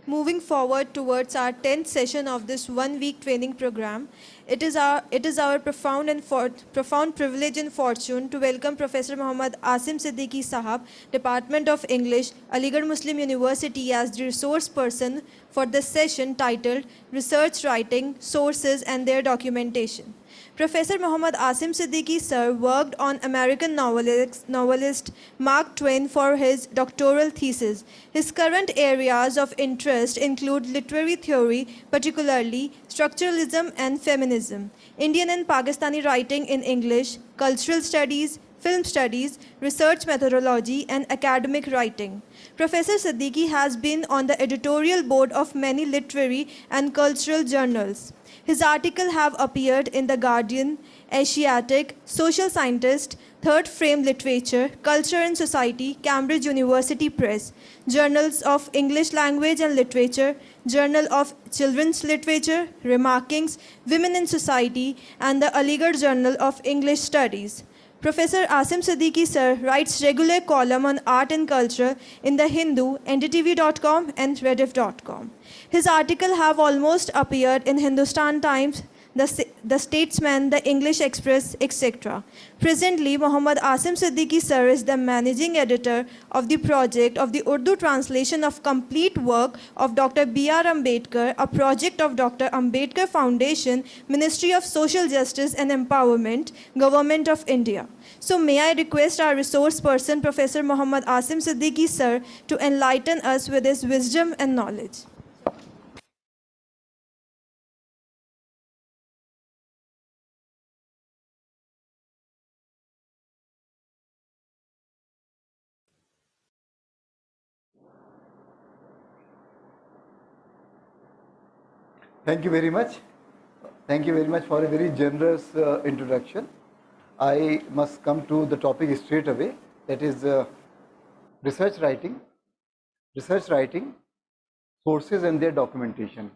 Moving forward towards our 10th session of this one-week training program, it is our profound privilege and fortune to welcome Professor Mohammad Asim Siddiqui Sahab, Department of English, Aligarh Muslim University, as the resource person for this session titled Research Writing, Sources and Their Documentation. Professor Mohammad Asim Siddiqui sir worked on American novelist Mark Twain for his doctoral thesis. His current areas of interest include literary theory, particularly structuralism and feminism, Indian and Pakistani writing in English, cultural studies, film studies, research methodology, and academic writing. Professor Siddiqui has been on the editorial board of many literary and cultural journals. His articles have appeared in The Guardian, Asiatic, Social Scientist, Third Frame Literature, Culture and Society, Cambridge University Press, Journals of English Language and Literature, Journal of Children's Literature, Remarkings, Women in Society, and the Aligarh Journal of English Studies. Professor Asim Siddiqui sir writes regular column on art and culture in The Hindu, ndtv.com and rediff.com. His articles have almost appeared in Hindustan Times, the Statesman, the English Express, etc. Presently, Mohammad Asim Siddiqui sir is the managing editor of the project of the Urdu translation of complete work of Dr. B.R. Ambedkar, a project of Dr. Ambedkar Foundation, Ministry of Social Justice and Empowerment, Government of India. So may I request our resource person, Professor Mohammad Asim Siddiqui sir, to enlighten us with his wisdom and knowledge. Thank you very much. Thank you very much for a very generous introduction. I must come to the topic straight away, that is research writing, sources and their documentation.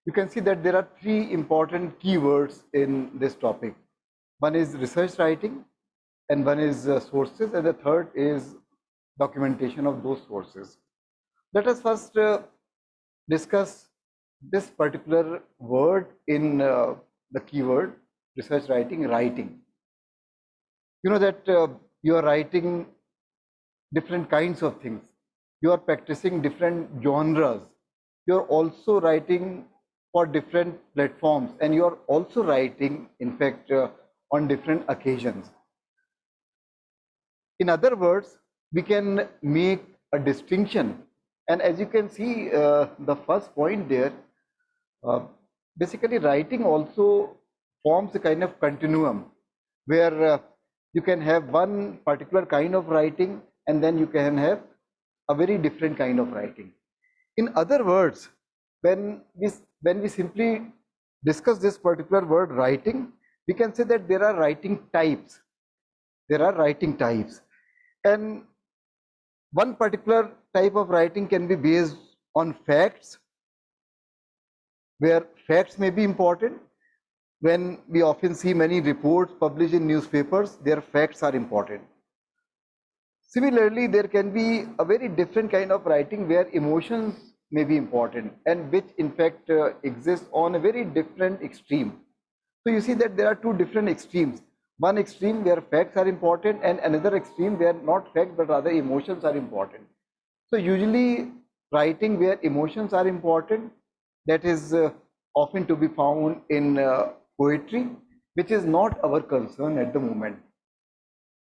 You can see that there are three important keywords in this topic. One is research writing, and one is sources, and the third is documentation of those sources. Let us first discuss this particular word in the keyword research writing. You know that you are writing different kinds of things. You are practicing different genres. You are also writing for different platforms, and you are also writing, in fact, on different occasions. In other words, we can make a distinction, and as you can see, the first point there, basically writing also forms a kind of continuum where you can have one particular kind of writing and then you can have a very different kind of writing. In other words, when we simply discuss this particular word writing, we can say that there are writing types. And one particular type of writing can be based on facts, where facts may be important. When we often see many reports published in newspapers, their facts are important. Similarly, there can be a very different kind of writing where emotions may be important, and which in fact exists on a very different extreme. So you see that there are two different extremes. One extreme where facts are important, and another extreme where not facts but rather emotions are important. So usually writing where emotions are important, that is often to be found in poetry, which is not our concern at the moment.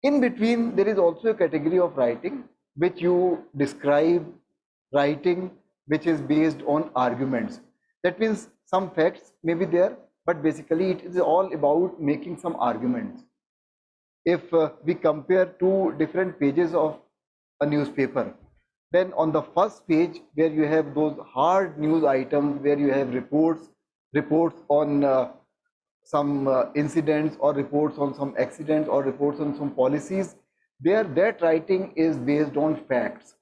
In between, there is also a category of writing which you describe writing which is based on arguments. That means some facts may be there, but basically it is all about making some arguments. If we compare two different pages of a newspaper, then on the first page where you have those hard news items, where you have reports on some incidents, or reports on some accidents, or reports on some policies, there that writing is based on facts.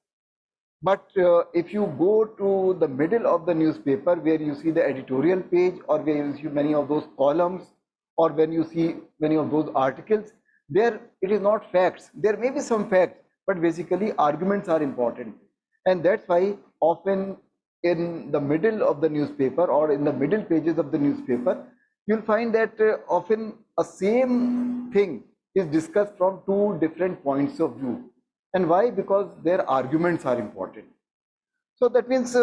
But if you go to the middle of the newspaper where you see the editorial page, or where you see many of those columns, or when you see many of those articles, there it is not facts. There may be some facts, but basically arguments are important. And that's why often in the middle of the newspaper or in the middle pages of the newspaper, you'll find that often a same thing is discussed from two different points of view. And why? Because their arguments are important. So that means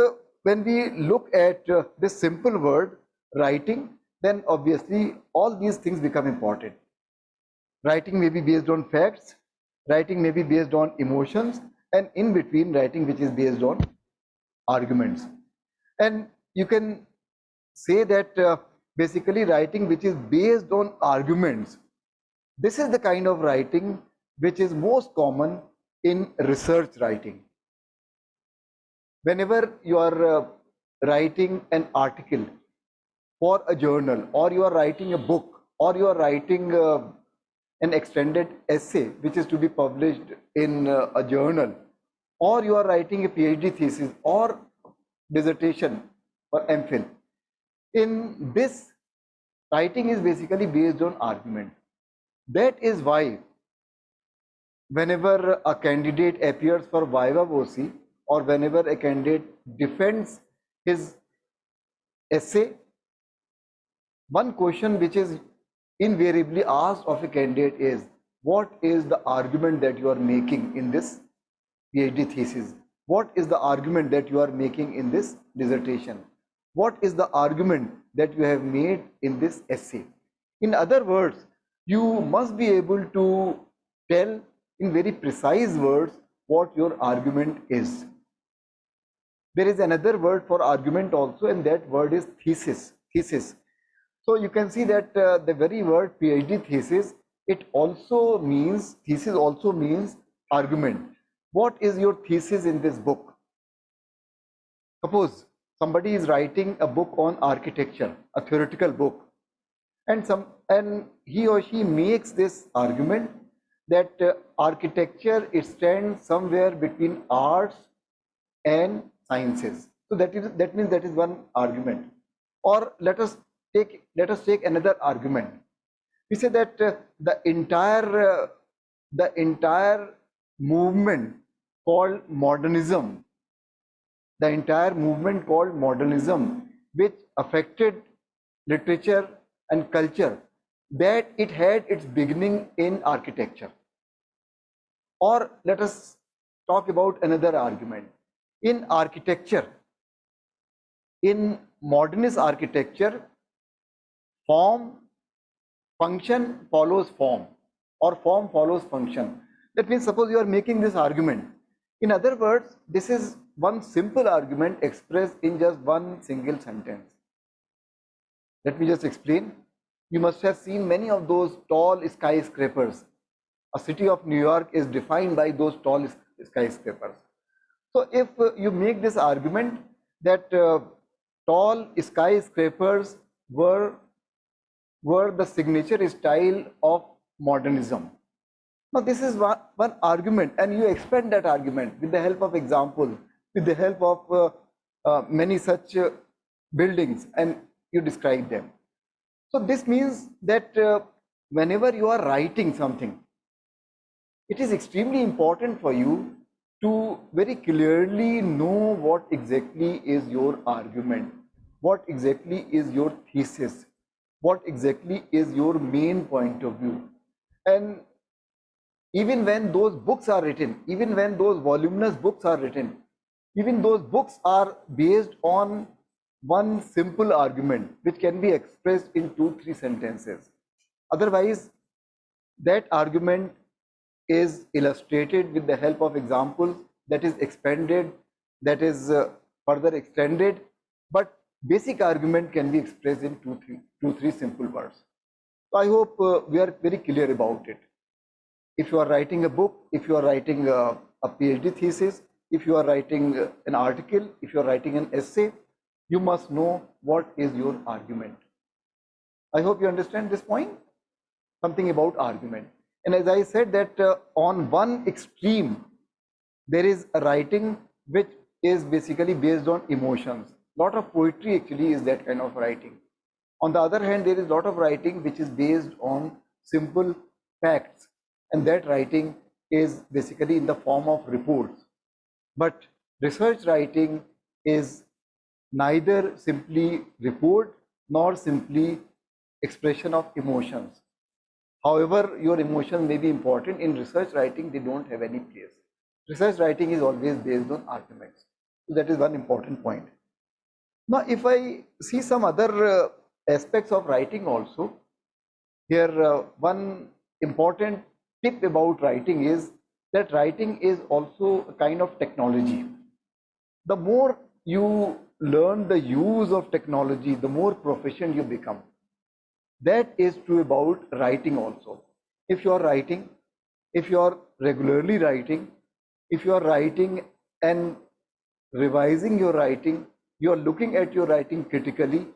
when we look at this simple word writing, then obviously all these things become important. Writing may be based on facts, writing may be based on emotions, and in between writing which is based on arguments. And you can say that basically writing which is based on arguments, this is the kind of writing which is most common in research writing. Whenever you are writing an article for a journal, or you are writing a book, or you are writing an extended essay which is to be published in a journal, or you are writing a PhD thesis or dissertation or MPhil, in this, writing is basically based on argument. That is why whenever a candidate appears for viva voce, or whenever a candidate defends his essay, one question which is invariably asked of a candidate is, what is the argument that you are making in this PhD thesis? What is the argument that you are making in this dissertation? What is the argument that you have made in this essay? In other words, you must be able to tell in very precise words what your argument is. There is another word for argument also, and that word is thesis. So you can see that the very word PhD thesis, it also means, thesis also means argument. What is your thesis in this book? Suppose somebody is writing a book on architecture, a theoretical book, and he or she makes this argument that architecture, it stands somewhere between arts and sciences. So that means that is one argument. Or let us take another argument. We say that the entire movement called modernism, which affected literature and culture, that it had its beginning in architecture. Or let us talk about another argument. In architecture, in modernist architecture, function follows form, or form follows function. That means suppose you are making this argument. In other words, this is one simple argument expressed in just one single sentence. Let me just explain. You must have seen many of those tall skyscrapers. A city of New York is defined by those tall skyscrapers. So if you make this argument that tall skyscrapers were the signature style of modernism. Now this is one argument, and you expand that argument with the help of example, with the help of many such buildings, and you describe them. So this means that whenever you are writing something, it is extremely important for you to very clearly know what exactly is your argument, what exactly is your thesis, what exactly is your main point of view. And even when those books are written, even when those voluminous books are written, even those books are based on one simple argument which can be expressed in 2-3 sentences. Otherwise, that argument is illustrated with the help of examples, that is expanded, that is further extended, but basic argument can be expressed in 2-3 simple words. So I hope we are very clear about it. If you are writing a book, if you are writing a PhD thesis, if you are writing an article, if you are writing an essay, you must know what is your argument. I hope you understand this point, something about argument. And as I said that on one extreme, there is a writing which is basically based on emotions. Lot of poetry actually is that kind of writing. On the other hand, there is a lot of writing which is based on simple facts, and that writing is basically in the form of reports. But research writing is neither simply report nor simply expression of emotions. However, your emotions may be important. In research writing, they don't have any place. Research writing is always based on arguments. So that is one important point. Now, if I see some other aspects of writing also, here one important tip about writing is that writing is also a kind of technology. The more you learn the use of technology, the more proficient you become. That is true about writing also. If you are writing, if you are regularly writing, if you are writing and revising your writing, you are looking at your writing critically,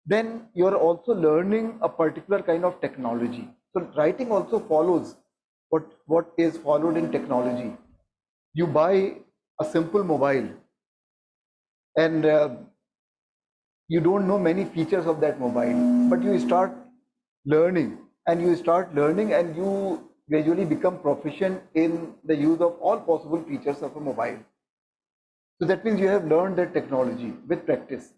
then you are also learning a particular kind of technology. So writing also follows what is followed in technology. You buy a simple mobile and you don't know many features of that mobile, but you start learning and you gradually become proficient in the use of all possible features of a mobile. So that means you have learned that technology with practice.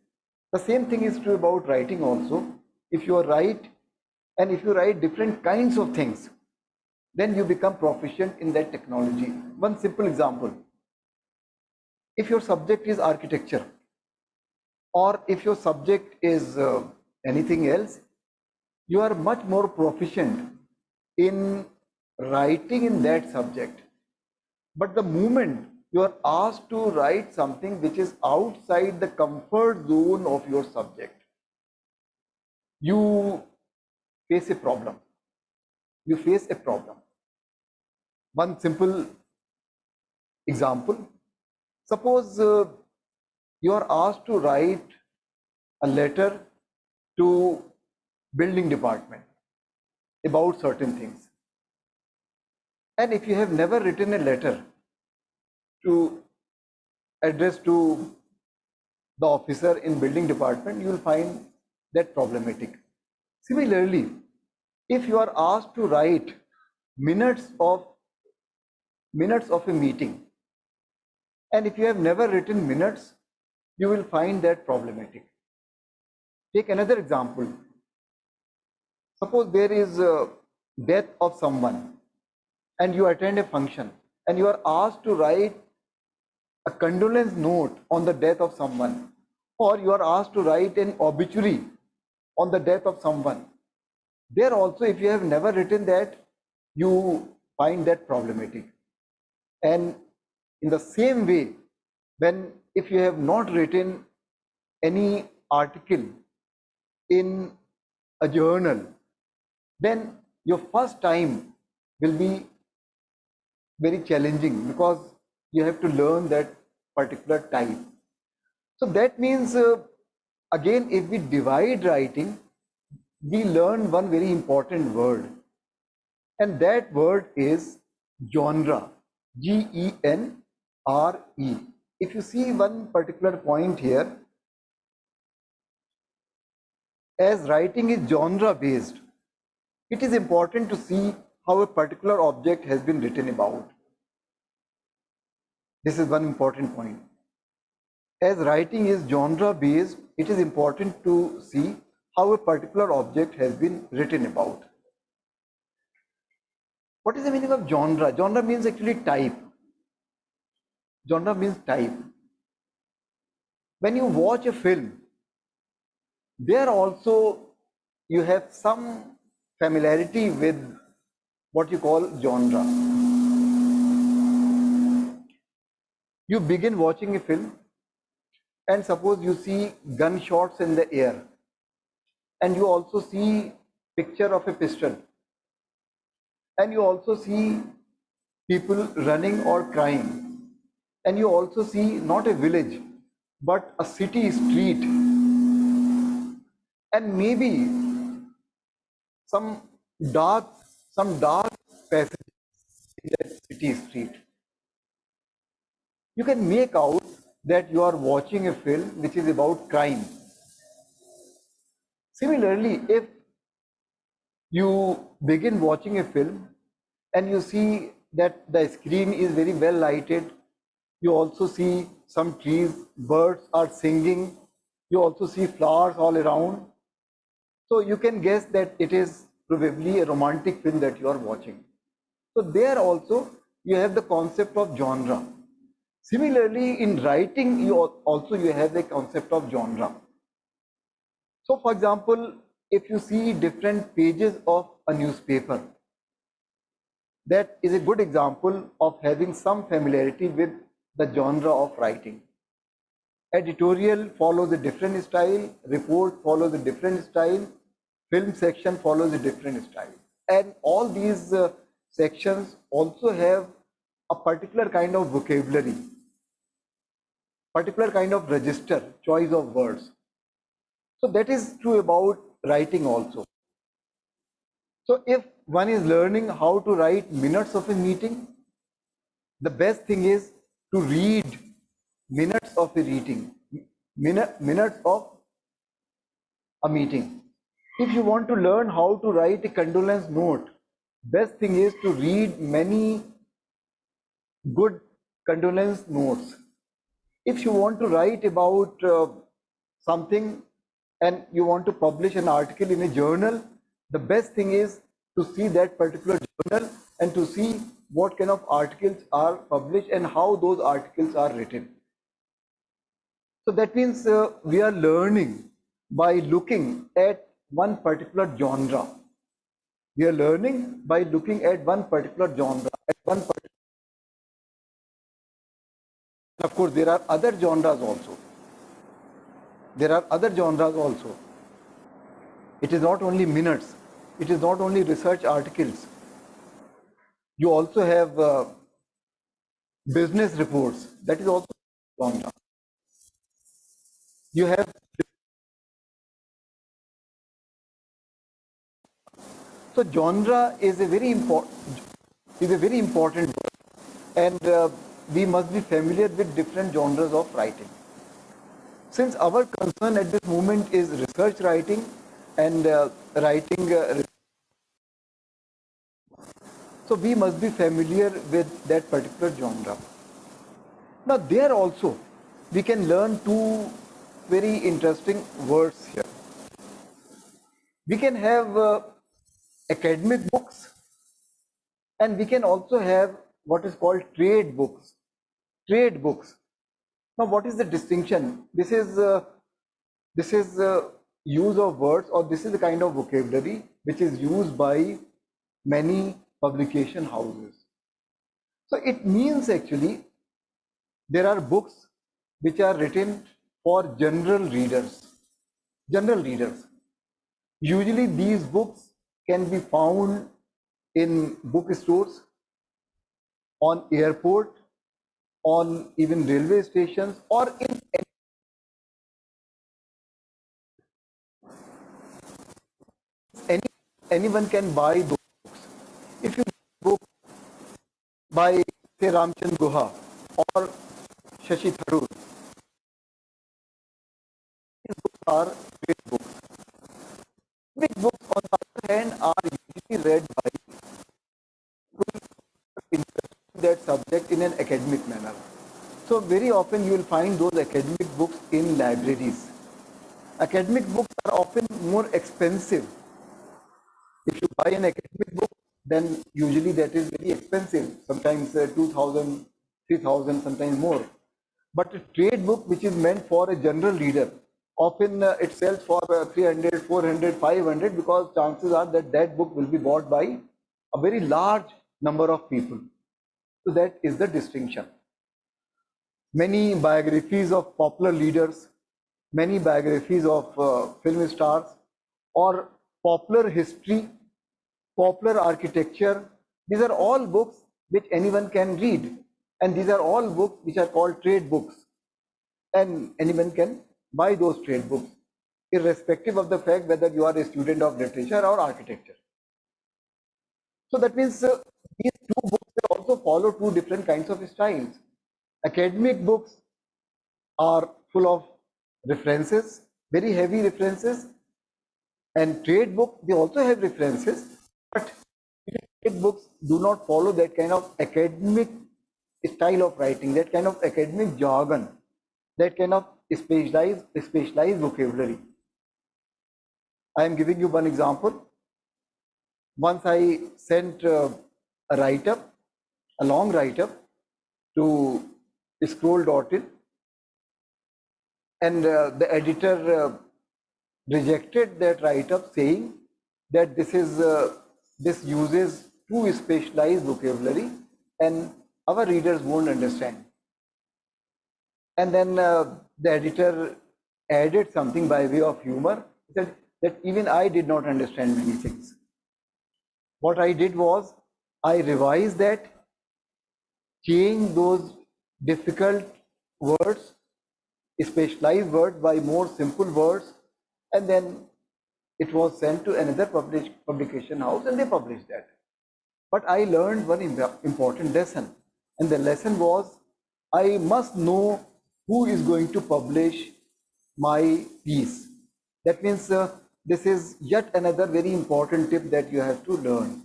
The same thing is true about writing also. If you write and if you write different kinds of things, then you become proficient in that technology. One simple example. If your subject is architecture, or if your subject is anything else, you are much more proficient in writing in that subject. But the moment you are asked to write something which is outside the comfort zone of your subject, you face a problem. You face a problem. One simple example. Suppose you are asked to write a letter to building department about certain things. And if you have never written a letter to address to the officer in building department, you will find that problematic. Similarly, if you are asked to write minutes of a meeting, and if you have never written minutes, you will find that problematic. Take another example. Suppose there is a death of someone and you attend a function and you are asked to write a condolence note on the death of someone, or you are asked to write an obituary on the death of someone. There also, if you have never written that, you find that problematic. And in the same way, if you have not written any article in a journal, then your first time will be very challenging because you have to learn that particular type. So that means again, if we divide writing, we learn one very important word, and that word is genre. G-E-N-R-E. If you see one particular point here, as writing is genre based, it is important to see how a particular object has been written about. This is one important point. As writing is genre based, it is important to see how a particular object has been written about. What is the meaning of genre? Genre means actually type. Genre means type. When you watch a film, there also you have some familiarity with what you call genre. You begin watching a film and suppose you see gunshots in the air, and you also see picture of a pistol, and you also see people running or crying, and you also see not a village but a city street, and maybe some dark passage in that city street. You can make out that you are watching a film which is about crime. Similarly, if you begin watching a film and you see that the screen is very well lighted, you also see some trees, birds are singing. You also see flowers all around. So you can guess that it is probably a romantic film that you are watching. So there also you have the concept of genre. Similarly, in writing, you have the concept of genre. So for example, if you see different pages of a newspaper, that is a good example of having some familiarity with the genre of writing. Editorial follows a different style, report follows a different style, film section follows a different style. And all these sections also have a particular kind of vocabulary, particular kind of register, choice of words. So that is true about writing also. So if one is learning how to write minutes of a meeting, the best thing is to read minutes of a meeting, minutes of a meeting. If you want to learn how to write a condolence note, best thing is to read many good condolence notes. If you want to write about something and you want to publish an article in a journal, the best thing is to see that particular journal and to see what kind of articles are published and how those articles are written. So that means we are learning by looking at one particular genre. We are learning by looking at one particular genre, at one particular. Of course, there are other genres also. There are other genres also. It is not only minutes. It is not only research articles. You also have business reports. That is also genre. You have so genre is a very important word, and we must be familiar with different genres of writing. Since our concern at this moment is research writing and writing, so we must be familiar with that particular genre. Now there also we can learn two very interesting words here. We can have academic books and we can also have what is called trade books. Trade books. Now what is the distinction? This is use of words, or this is the kind of vocabulary which is used by many publication houses. So it means actually there are books which are written for general readers. General readers. Usually these books can be found in bookstores, on airport, on even railway stations, or in anyone can buy those books. If you book by say Ramchand Guha or Shashi Tharoor, these books are great books. Big books, on the other hand, are usually read by people interested in that subject in an academic manner. So very often you will find those academic books in libraries. Academic books are often more expensive. If you buy an academic book, then usually that is very expensive, sometimes 2,000, 3,000, sometimes more. But a trade book which is meant for a general reader, often it sells for 300, 400, 500, because chances are that that book will be bought by a very large number of people. So that is the distinction. Many biographies of popular leaders, many biographies of film stars, or popular history, popular architecture, these are all books which anyone can read, and these are all books which are called trade books, and anyone can buy those trade books irrespective of the fact whether you are a student of literature or architecture. So that means these two books will also follow two different kinds of styles. Academic books are full of references, very heavy references, and trade books, they also have references, but trade books do not follow that kind of academic style of writing, that kind of academic jargon, that kind of specialized vocabulary. I am giving you one example. Once I sent a write-up, a long write-up to scroll.in, and the editor rejected that write-up, saying that this uses too specialized vocabulary and our readers won't understand. And then the editor added something by way of humor. He said that even I did not understand many things. What I did was I revised that, changed those difficult words, specialized words, by more simple words, and then it was sent to another publication house and they published that. But I learned one important lesson, and the lesson was I must know who is going to publish my piece. That means this is yet another very important tip that you have to learn.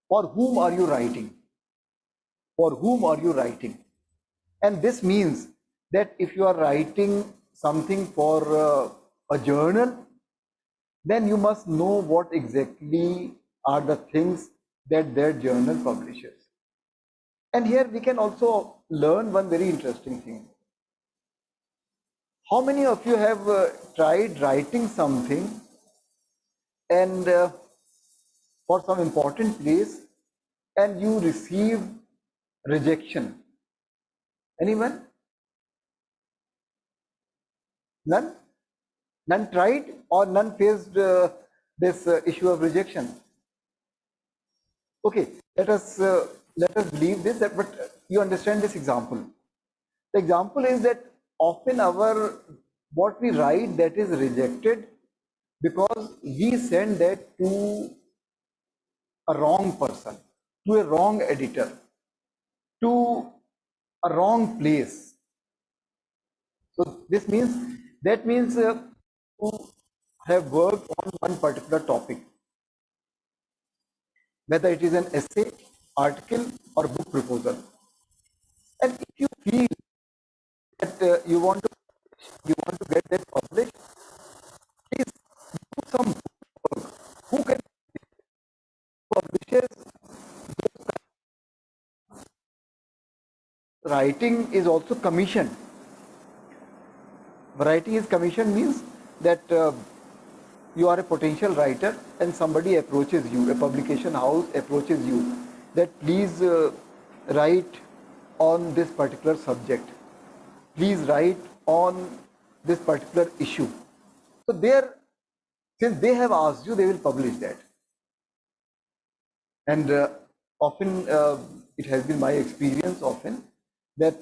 For whom are you writing? For whom are you writing? And this means that if you are writing something for a journal, then you must know what exactly are the things that their journal publishes. And here we can also learn one very interesting thing. How many of you have tried writing something and for some important place and you receive rejection? Anyone? None? None tried or none faced this issue of rejection? Okay, let us leave this, but you understand this example. The example is that often what we write that is rejected because we send that to a wrong person, to a wrong editor, to a wrong place. So that means you have worked on one particular topic, whether it is an essay, article, or book proposal. And if you feel that you want to get that published, please do some work. Who can publishes? Writing is also commissioned. Writing is commissioned means that you are a potential writer and somebody approaches you, a publication house approaches you, that please write on this particular subject, please write on this particular issue. So there, since they have asked you, they will publish that. And often it has been my experience often that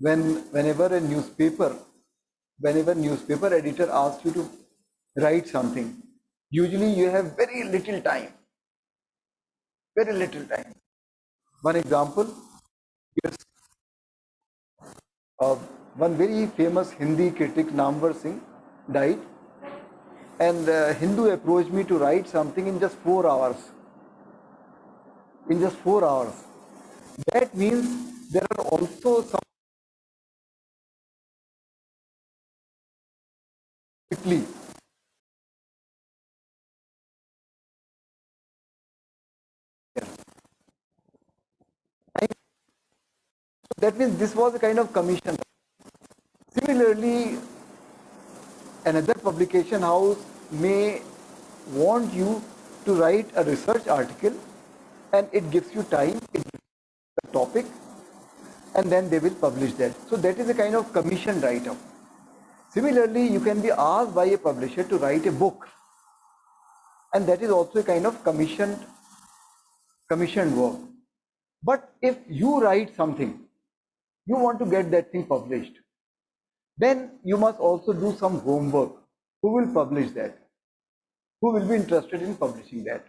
whenever newspaper editor asks you to write something, usually you have very little time. One example, yes, one very famous Hindi critic, Namvar Singh, died, and Hindu approached me to write something in just 4 hours. In just 4 hours. That means there are also some quickly. That means this was a kind of commission. Similarly, another publication house may want you to write a research article, and it gives you time, it gives you a topic, and then they will publish that. So that is a kind of commission write-up. Similarly, you can be asked by a publisher to write a book, and that is also a kind of commissioned work. But if you write something, you want to get that thing published, then you must also do some homework. Who will publish that? Who will be interested in publishing that?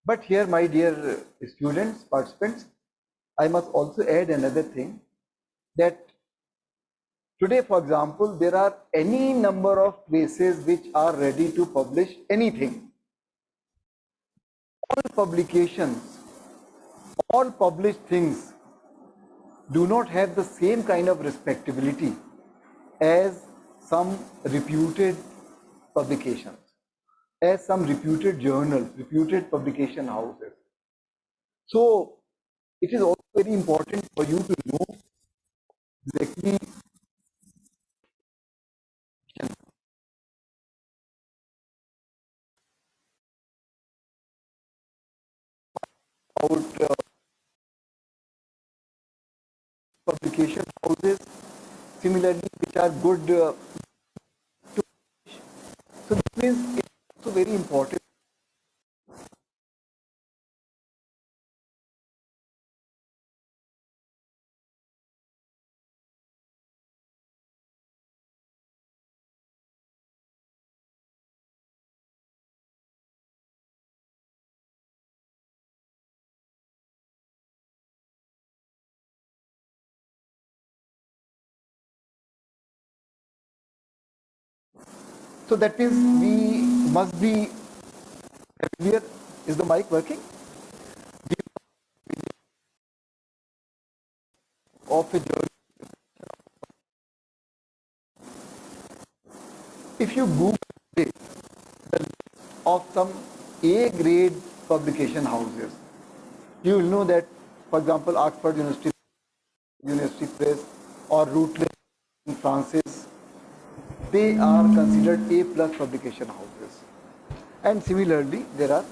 But here, my dear students, participants, I must also add another thing, that today, for example, there are any number of places which are ready to publish anything. All all published things do not have the same kind of respectability as some reputed publications, as some reputed journals, reputed publication houses. So it is also very important for you to know exactly about publication houses, similarly, which are good. So this means it's also very important. So that means we must be familiar. Is the mic working? Of a journal. If you Google the list of some A grade publication houses, you will know that, for example, Oxford University Press or Routledge in Francis, they are considered A plus publication houses. And similarly, there are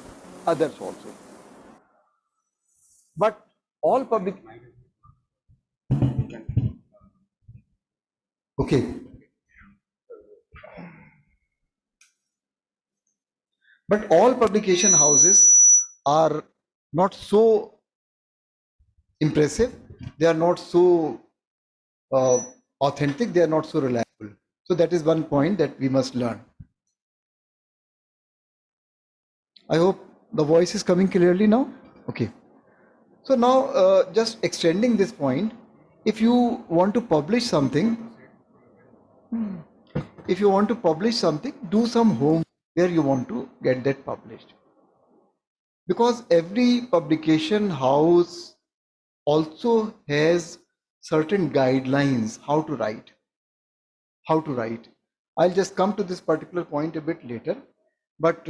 others also. But all public, okay, but all publication houses are not so impressive, they are not so authentic, they are not so reliable. So that is one point that we must learn. I hope the voice is coming clearly now. Okay. So now just extending this point, if you want to publish something, do some homework where you want to get that published. Because every publication house also has certain guidelines how to write. I'll just come to this particular point a bit later, but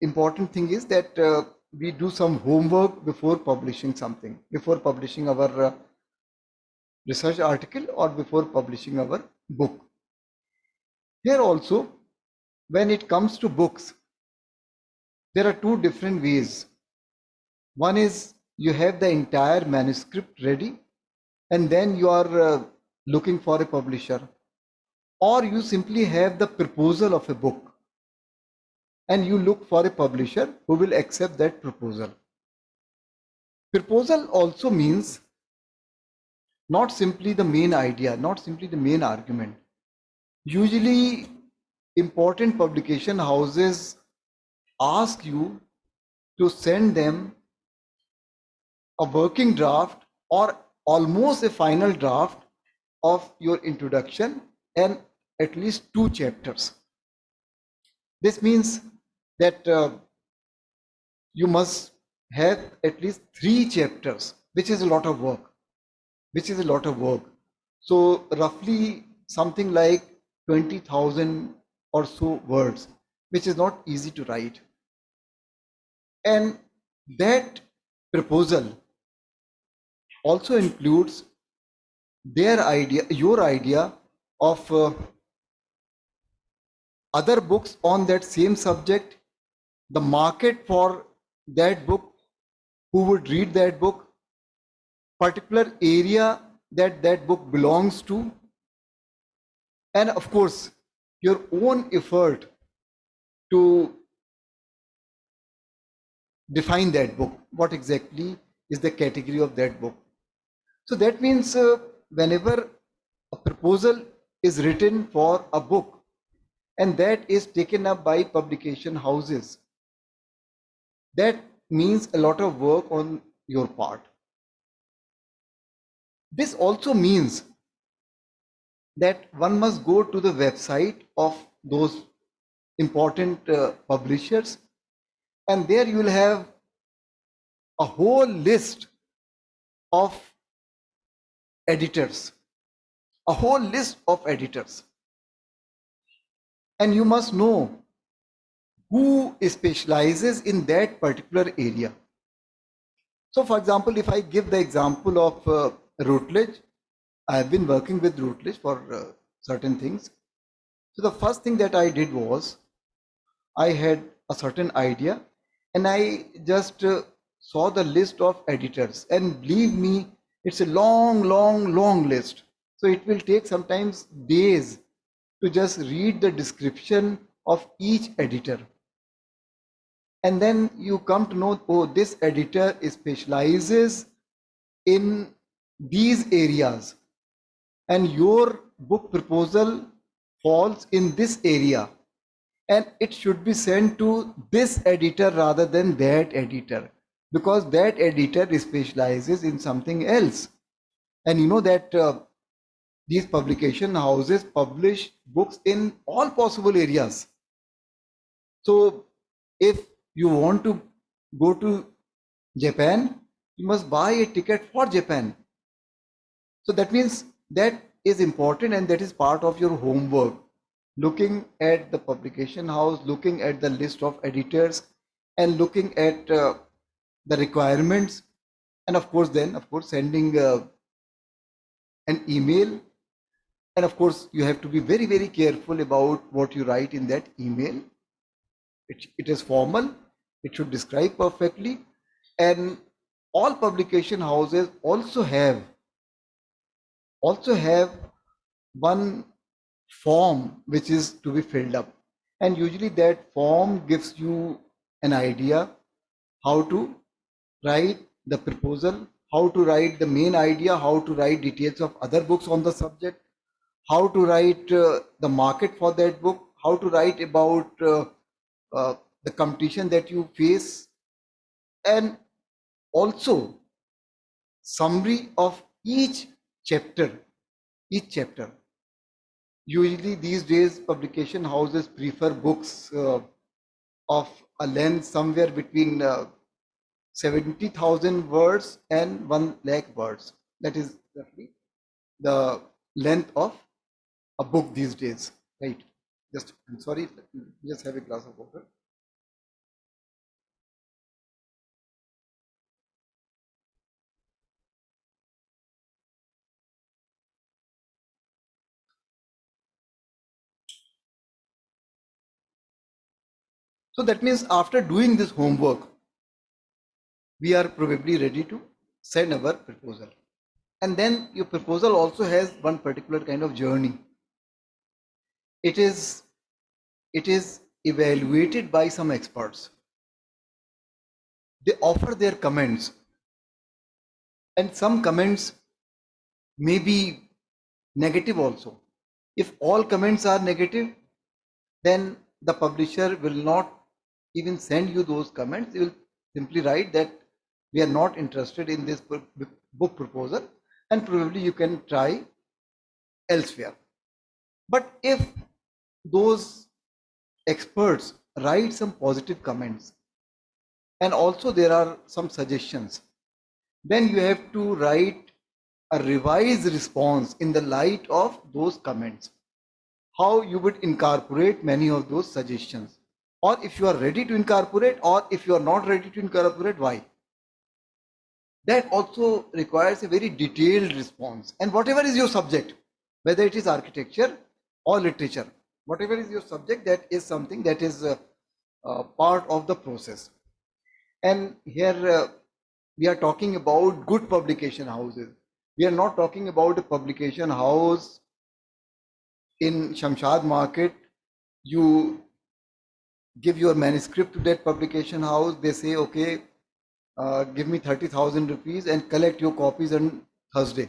important thing is that we do some homework before publishing something, before publishing our research article or before publishing our book. Here also, when it comes to books, there are two different ways. One is you have the entire manuscript ready and then you are looking for a publisher, or you simply have the proposal of a book and you look for a publisher who will accept that proposal. Proposal also means not simply the main idea, not simply the main argument. Usually important publication houses ask you to send them a working draft or almost a final draft of your introduction and at least 2 chapters. This means that you must have at least 3 chapters, which is a lot of work. So roughly something like 20,000 or so words, which is not easy to write. And that proposal also includes their idea, your idea of other books on that same subject, the market for that book, who would read that book, particular area that that book belongs to, and of course your own effort to define that book, what exactly is the category of that book. So that means whenever a proposal is written for a book and that is taken up by publication houses, that means a lot of work on your part. This also means that one must go to the website of those important publishers, and there you will have a whole list of editors, a whole list of editors. And you must know who specializes in that particular area. So for example, if I give the example of Routledge, I have been working with Routledge for certain things. So the first thing that I did was I had a certain idea and I just saw the list of editors, and believe me, it's a long list. So it will take sometimes days to just read the description of each editor. And then you come to know, oh, this editor specializes in these areas and your book proposal falls in this area, and it should be sent to this editor rather than that editor, because that editor specializes in something else. And you know that these publication houses publish books in all possible areas. So if you want to go to Japan, you must buy a ticket for Japan. So that means that is important, and that is part of your homework. Looking at the publication house, looking at the list of editors, and looking at the requirements, and of course then sending an email. And of course you have to be very careful about what you write in that email. It is formal, it should describe perfectly, and all publication houses also have one form which is to be filled up, and usually that form gives you an idea how to write the proposal, how to write the main idea, how to write details of other books on the subject, how to write the market for that book, how to write about the competition that you face, and also summary of each chapter. Usually these days publication houses prefer books of a length somewhere between 70,000 words and 1 lakh words. That is roughly the length of a book these days, right? I'm sorry, just have a glass of water. So that means after doing this homework, we are probably ready to send our proposal. And then your proposal also has one particular kind of journey. It is evaluated by some experts. They offer their comments, and some comments may be negative also. If all comments are negative, then the publisher will not even send you those comments. They will simply write that we are not interested in this book proposal, and probably you can try elsewhere. But if those experts write some positive comments and also there are some suggestions, then you have to write a revised response in the light of those comments, how you would incorporate many of those suggestions, or if you are ready to incorporate, or if you are not ready to incorporate, why. That also requires a very detailed response. And whatever is your subject, whether it is architecture or literature, whatever is your subject, that is something that is part of the process. And here we are talking about good publication houses. We are not talking about a publication house in Shamshad market. You give your manuscript to that publication house, they say, okay, give me 30,000 rupees and collect your copies on Thursday.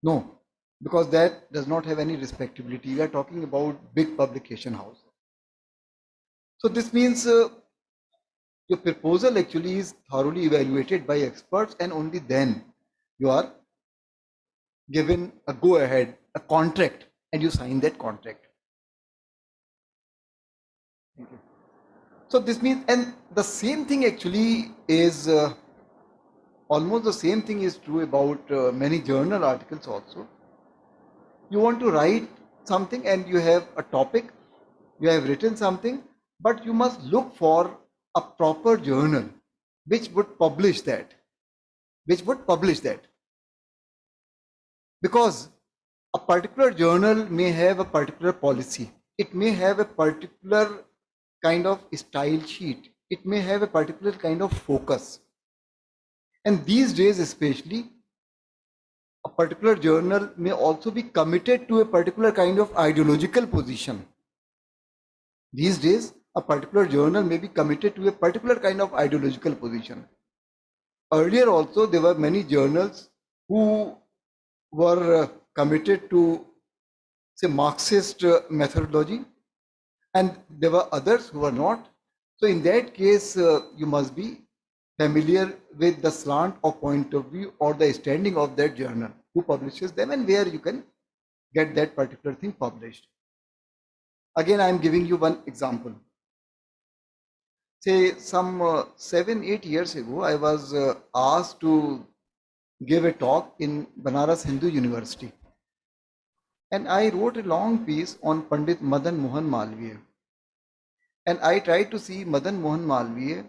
No, because that does not have any respectability. We are talking about big publication house. So this means your proposal actually is thoroughly evaluated by experts, and only then you are given a go ahead, a contract, and you sign that contract. Thank you. So this means, and the same thing actually is almost the same thing is true about many journal articles also. You want to write something and you have a topic, you have written something, but you must look for a proper journal which would publish that, because a particular journal may have a particular policy, it may have a particular kind of style sheet, it may have a particular kind of focus. And these days especially, a particular journal may also be committed to a particular kind of ideological position. These days, a particular journal may be committed to a particular kind of ideological position. Earlier also, there were many journals who were committed to, say, Marxist methodology, and there were others who were not. So in that case, you must be familiar with the slant or point of view or the standing of that journal, who publishes them and where you can get that particular thing published. Again, I am giving you one example. Say some 7-8 years ago, I was asked to give a talk in Banaras Hindu University. And I wrote a long piece on Pandit Madan Mohan Malviya. And I tried to see Madan Mohan Malviya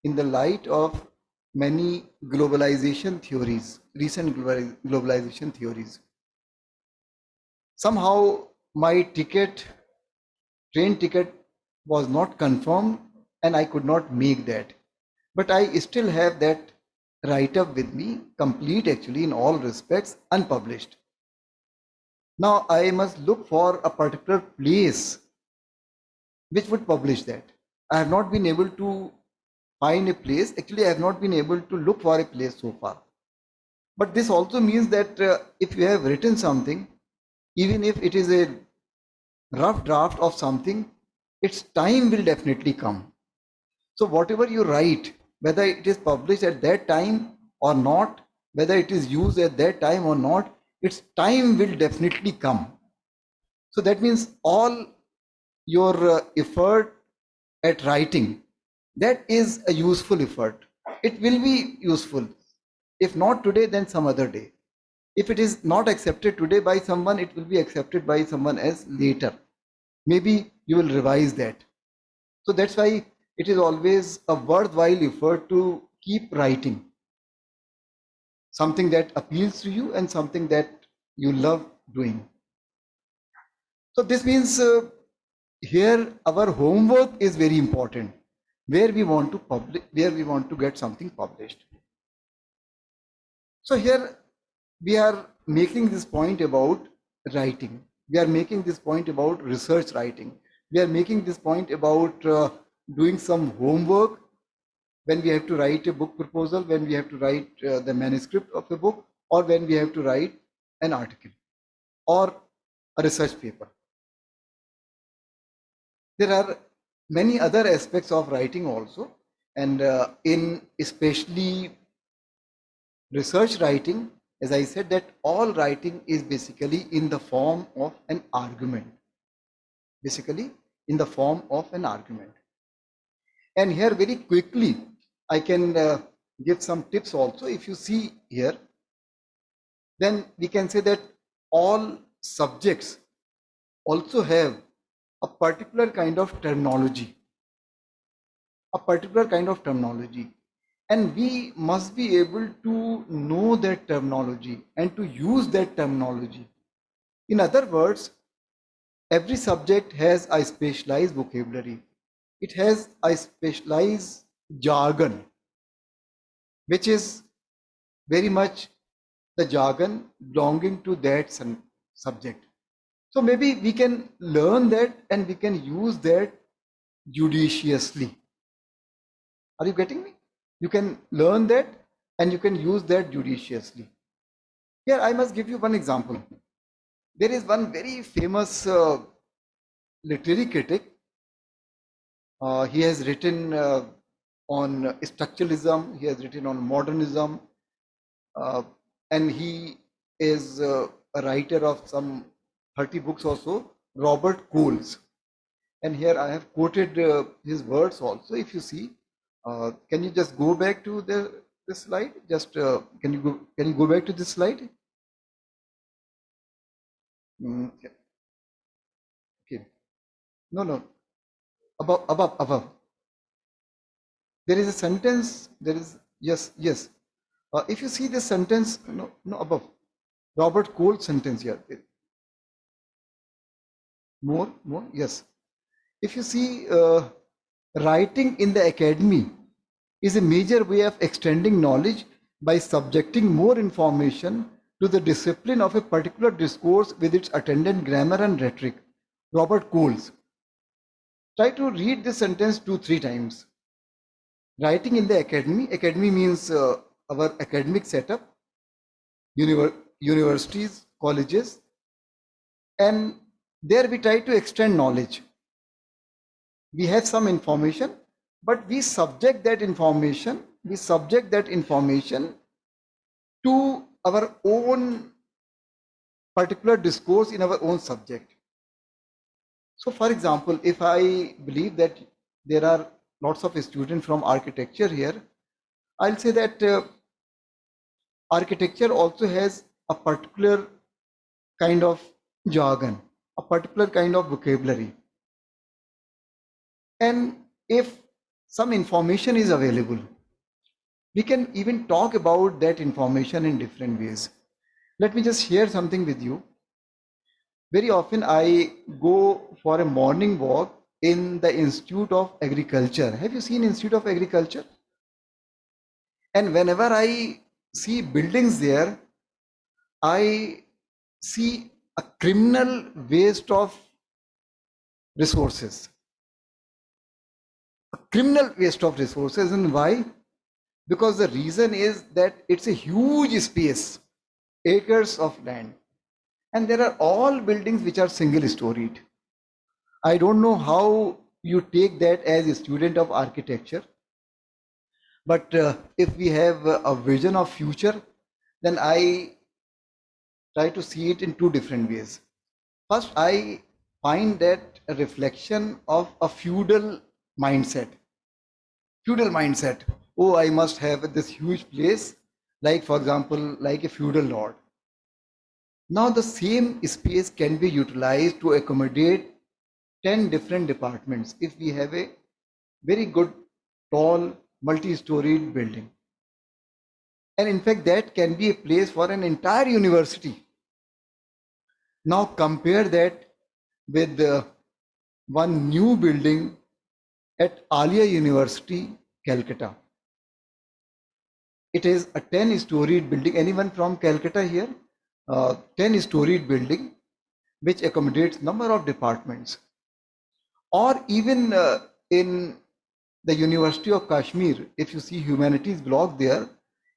in the light of many globalization theories, recent globalization theories. Somehow my train ticket was not confirmed and I could not make that. But I still have that write-up with me, complete actually in all respects, unpublished. Now I must look for a particular place which would publish that. I have not been able to find a place. Actually, I have not been able to look for a place so far. But this also means that if you have written something, even if it is a rough draft of something, its time will definitely come. So whatever you write, whether it is published at that time or not, whether it is used at that time or not, its time will definitely come. So that means all your effort at writing, that is a useful effort. It will be useful. If not today, then some other day. If it is not accepted today by someone, it will be accepted by someone else later. Maybe you will revise that. So that's why it is always a worthwhile effort to keep writing something that appeals to you and something that you love doing. So this means here our homework is very important, where we want to publish, where we want to get something published. So here we are making this point about writing. We are making this point about research writing. We are making this point about doing some homework when we have to write a book proposal, when we have to write the manuscript of a book, or when we have to write an article or a research paper. There are many other aspects of writing also, and in especially research writing, as I said, that all writing is basically in the form of an argument. Basically in the form of an argument. And here very quickly, I can give some tips also. If you see here, then we can say that all subjects also have a particular kind of terminology, and we must be able to know that terminology and to use that terminology. In other words, every subject has a specialized vocabulary. It has a specialized jargon, which is very much the jargon belonging to that subject. So maybe we can learn that and we can use that judiciously. Are you getting me? You can learn that and you can use that judiciously. Here I must give you one example. There is one very famous literary critic. He has written on structuralism, he has written on modernism, and he is a writer of some 30 books or so, Robert Coles. And here I have quoted his words also. If you see, can you just go back to the this slide? Just can you go back to this slide? Okay. Okay. No. Above. There is a sentence. There is yes. If you see this sentence, no above. Robert Cole sentence here. More. Yes. If you see, writing in the academy is a major way of extending knowledge by subjecting more information to the discipline of a particular discourse with its attendant grammar and rhetoric. Robert Coles. Try to read this sentence 2-3 times. Writing in the academy means our academic setup, universities, colleges, and there we try to extend knowledge. We have some information, but we subject that information to our own particular discourse in our own subject. So for example, if I believe that there are lots of students from architecture here, I'll say that architecture also has a particular kind of jargon, a particular kind of vocabulary. And if some information is available, we can even talk about that information in different ways. Let me just share something with you. Very often I go for a morning walk in the Institute of Agriculture. Have you seen Institute of Agriculture? And whenever I see buildings there, I see a criminal waste of resources. A criminal waste of resources. And why? Because the reason is that it's a huge space, acres of land. And there are all buildings which are single storied. I don't know how you take that as a student of architecture, but if we have a vision of future, then I try to see it in two different ways. First, I find that a reflection of a feudal mindset. Oh, I must have this huge place, like for example, like a feudal lord. Now the same space can be utilized to accommodate 10 different departments if we have a very good, tall, multi-storied building. And in fact, that can be a place for an entire university. Now compare that with one new building at Aligarh University, Calcutta. It is a 10-storied building. Anyone from Calcutta here? 10-storied building which accommodates number of departments. Or even in the University of Kashmir, if you see humanities block there,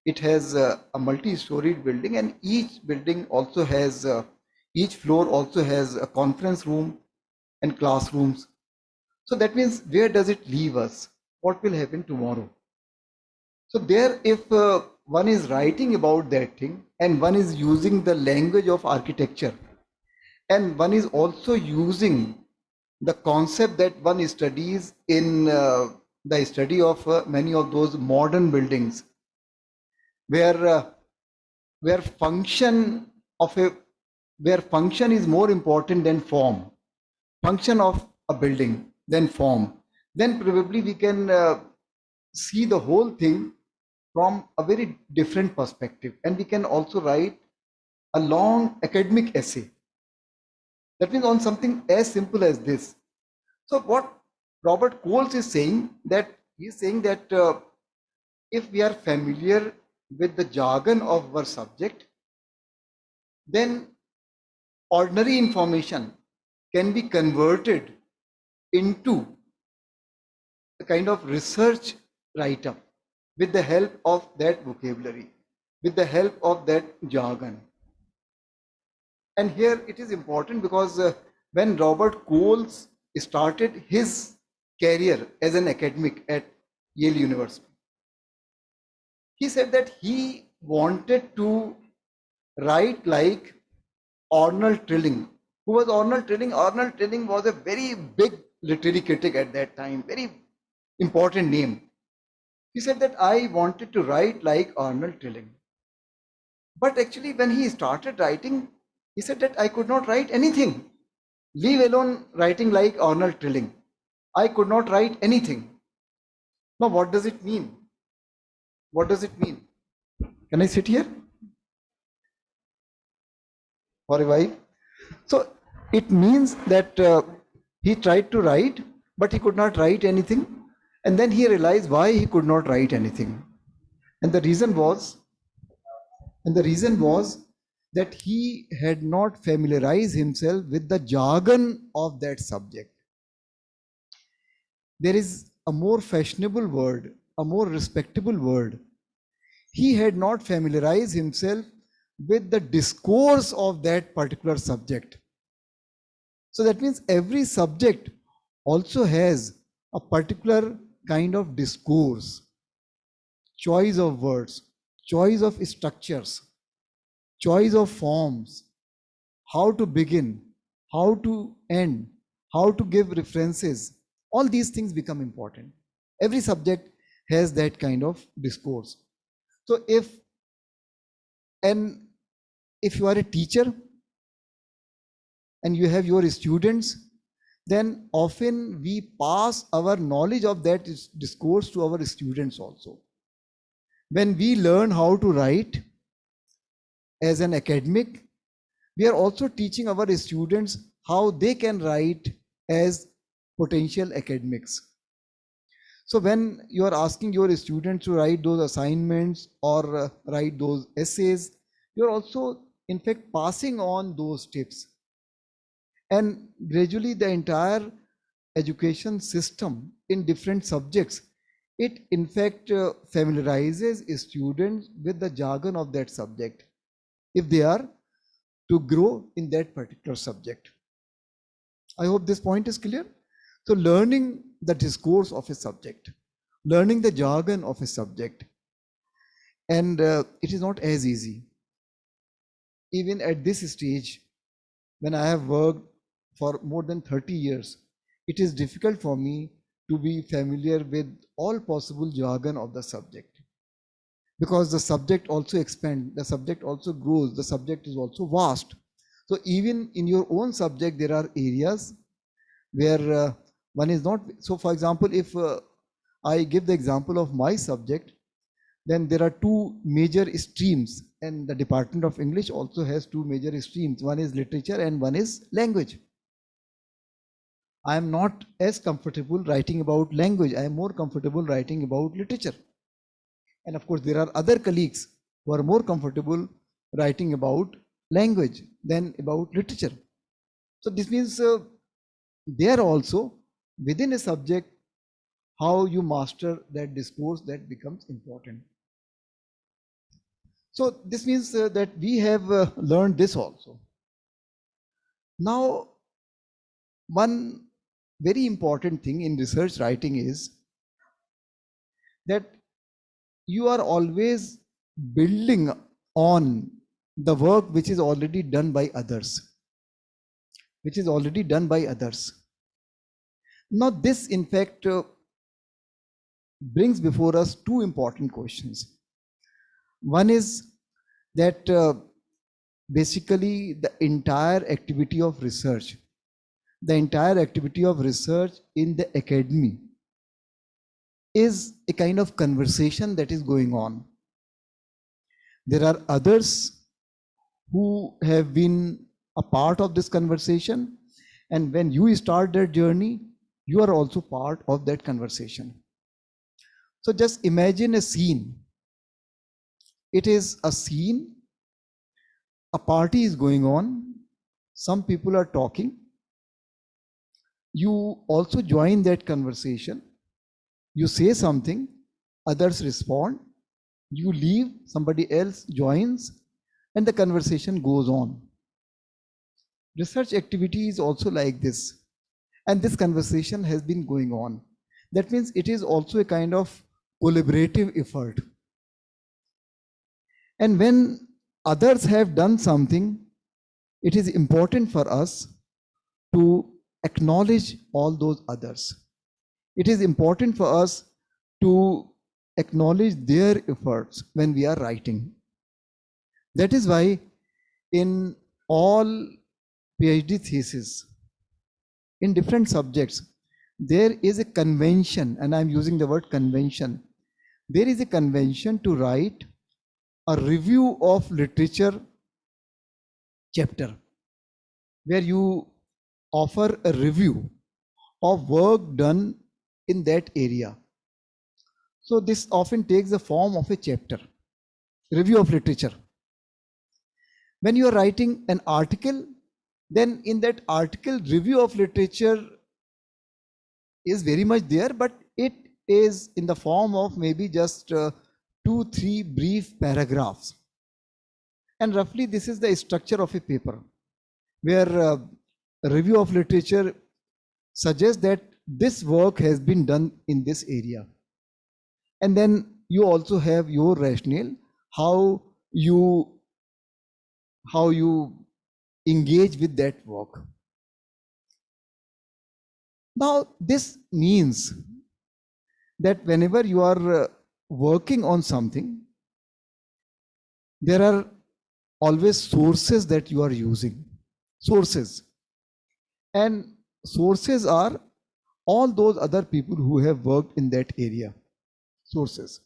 it has a multi-storied building, and each building also has, each floor also has a conference room and classrooms. So that means, where does it leave us? What will happen tomorrow? So there, if one is writing about that thing and one is using the language of architecture, and one is also using the concept that one studies in the study of many of those modern buildings, where function is more important than form, function of a building than form, then probably we can see the whole thing from a very different perspective, and we can also write a long academic essay. That means on something as simple as this. So what Robert Coles is saying, that if we are familiar with the jargon of our subject, then ordinary information can be converted into a kind of research write-up with the help of that vocabulary, with the help of that jargon. And here it is important because when Robert Coles started his career as an academic at Yale University, he said that he wanted to write like Arnold Trilling. Who was Arnold Trilling? Arnold Trilling was a very big literary critic at that time, very important name. He said that I wanted to write like Arnold Trilling. But actually, when he started writing, he said that I could not write anything. Leave alone writing like Arnold Trilling. I could not write anything. Now, what does it mean? What does it mean? Can I sit here for a while? So, it means that he tried to write, but he could not write anything. And then he realized why he could not write anything. And the reason was, that he had not familiarized himself with the jargon of that subject. There is a more fashionable word, a more respectable word. He had not familiarized himself with the discourse of that particular subject. So that means every subject also has a particular kind of discourse, choice of words, choice of structures, choice of forms, how to begin, how to end, how to give references. All these things become important. Every subject has that kind of discourse. So if you are a teacher and you have your students, then often we pass our knowledge of that discourse to our students also. When we learn how to write as an academic, we are also teaching our students how they can write as potential academics. So when you are asking your students to write those assignments or write those essays, you are also in fact passing on those tips. And gradually the entire education system in different subjects, it in fact familiarizes students with the jargon of that subject if they are to grow in that particular subject. I hope this point is clear. So learning the discourse of a subject, learning the jargon of a subject, and it is not as easy. Even at this stage, when I have worked for more than 30 years, it is difficult for me to be familiar with all possible jargon of the subject, because the subject also expands, the subject also grows, the subject is also vast. So even in your own subject, there are areas where one is not. So for example, if I give the example of my subject, then there are two major streams, and the Department of English also has two major streams. One is literature and one is language. I am not as comfortable writing about language. I am more comfortable writing about literature. And of course, there are other colleagues who are more comfortable writing about language than about literature. So this means there also within a subject, how you master that discourse, that becomes important. So this means that we have learned this also. Now, one very important thing in research writing is that you are always building on the work which is already done by others, Now this in fact brings before us two important questions. One is that basically the entire activity of research in the academy is a kind of conversation that is going on. There are others who have been a part of this conversation, and when you start that journey, you are also part of that conversation. So just imagine a scene. It is a scene, a party is going on, some people are talking, you also join that conversation, you say something, others respond, you leave, somebody else joins, and the conversation goes on. Research activity is also like this, and this conversation has been going on. That means it is also a kind of collaborative effort. And when others have done something, it is important for us to acknowledge all those others. It is important for us to acknowledge their efforts when we are writing. That is why in all PhD theses, in different subjects, there is a convention, and I'm using the word convention. There is a convention to write a review of literature chapter, where you offer a review of work done in that area. So this often takes the form of a chapter, review of literature. When you are writing an article, then in that article, review of literature is very much there, but it is in the form of maybe just 2-3 brief paragraphs. And roughly this is the structure of a paper, where a review of literature suggests that this work has been done in this area. And then you also have your rationale, how you engage with that work. Now, this means that whenever you are working on something, there are always sources that you are using. Sources. And sources are all those other people who have worked in that area. Sources.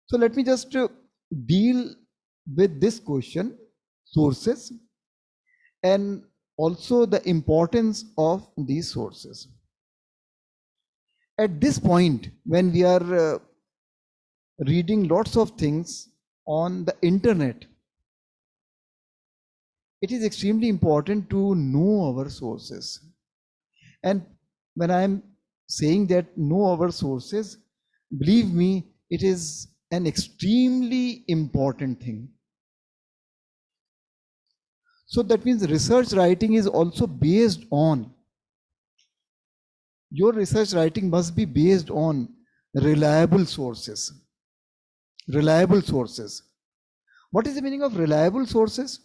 So let me just deal with this question, sources, and also the importance of these sources. At this point, when we are reading lots of things on the internet, it is extremely important to know our sources. And when I am saying that know our sources, believe me, it is an extremely important thing. So that means research writing is also based on, your research writing must be based on reliable sources. Reliable sources. What is the meaning of reliable sources?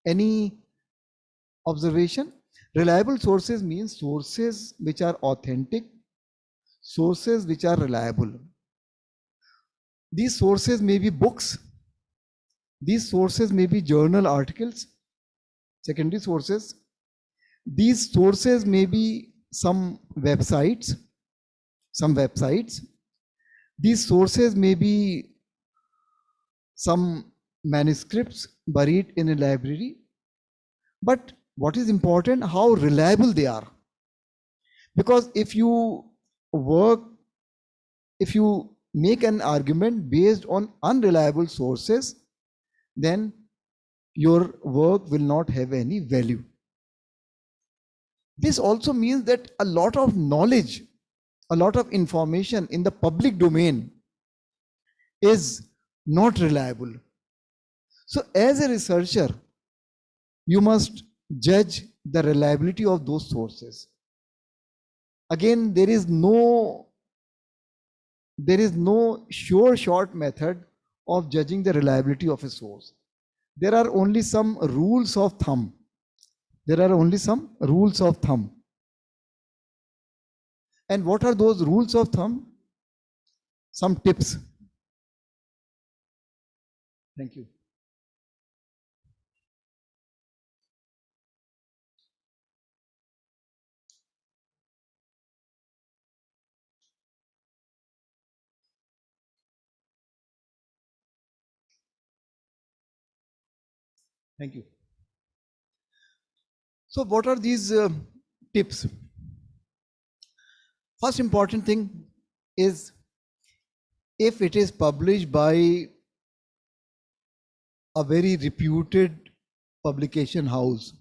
Any observation? Reliable sources means sources which are authentic, sources which are reliable. These sources may be books, these sources may be journal articles, secondary sources. These sources may be some websites. These sources may be some manuscripts buried in a library. But what is important, how reliable they are. Because if you make an argument based on unreliable sources, then your work will not have any value. This also means that a lot of knowledge, a lot of information in the public domain is not reliable. So as a researcher, you must judge the reliability of those sources. Again, there is no sure short method of judging the reliability of a source. There are only some rules of thumb. And what are those rules of thumb? Some tips. Thank you. Thank you. So what are these tips? First important thing is, if it is published by a very reputed publication house,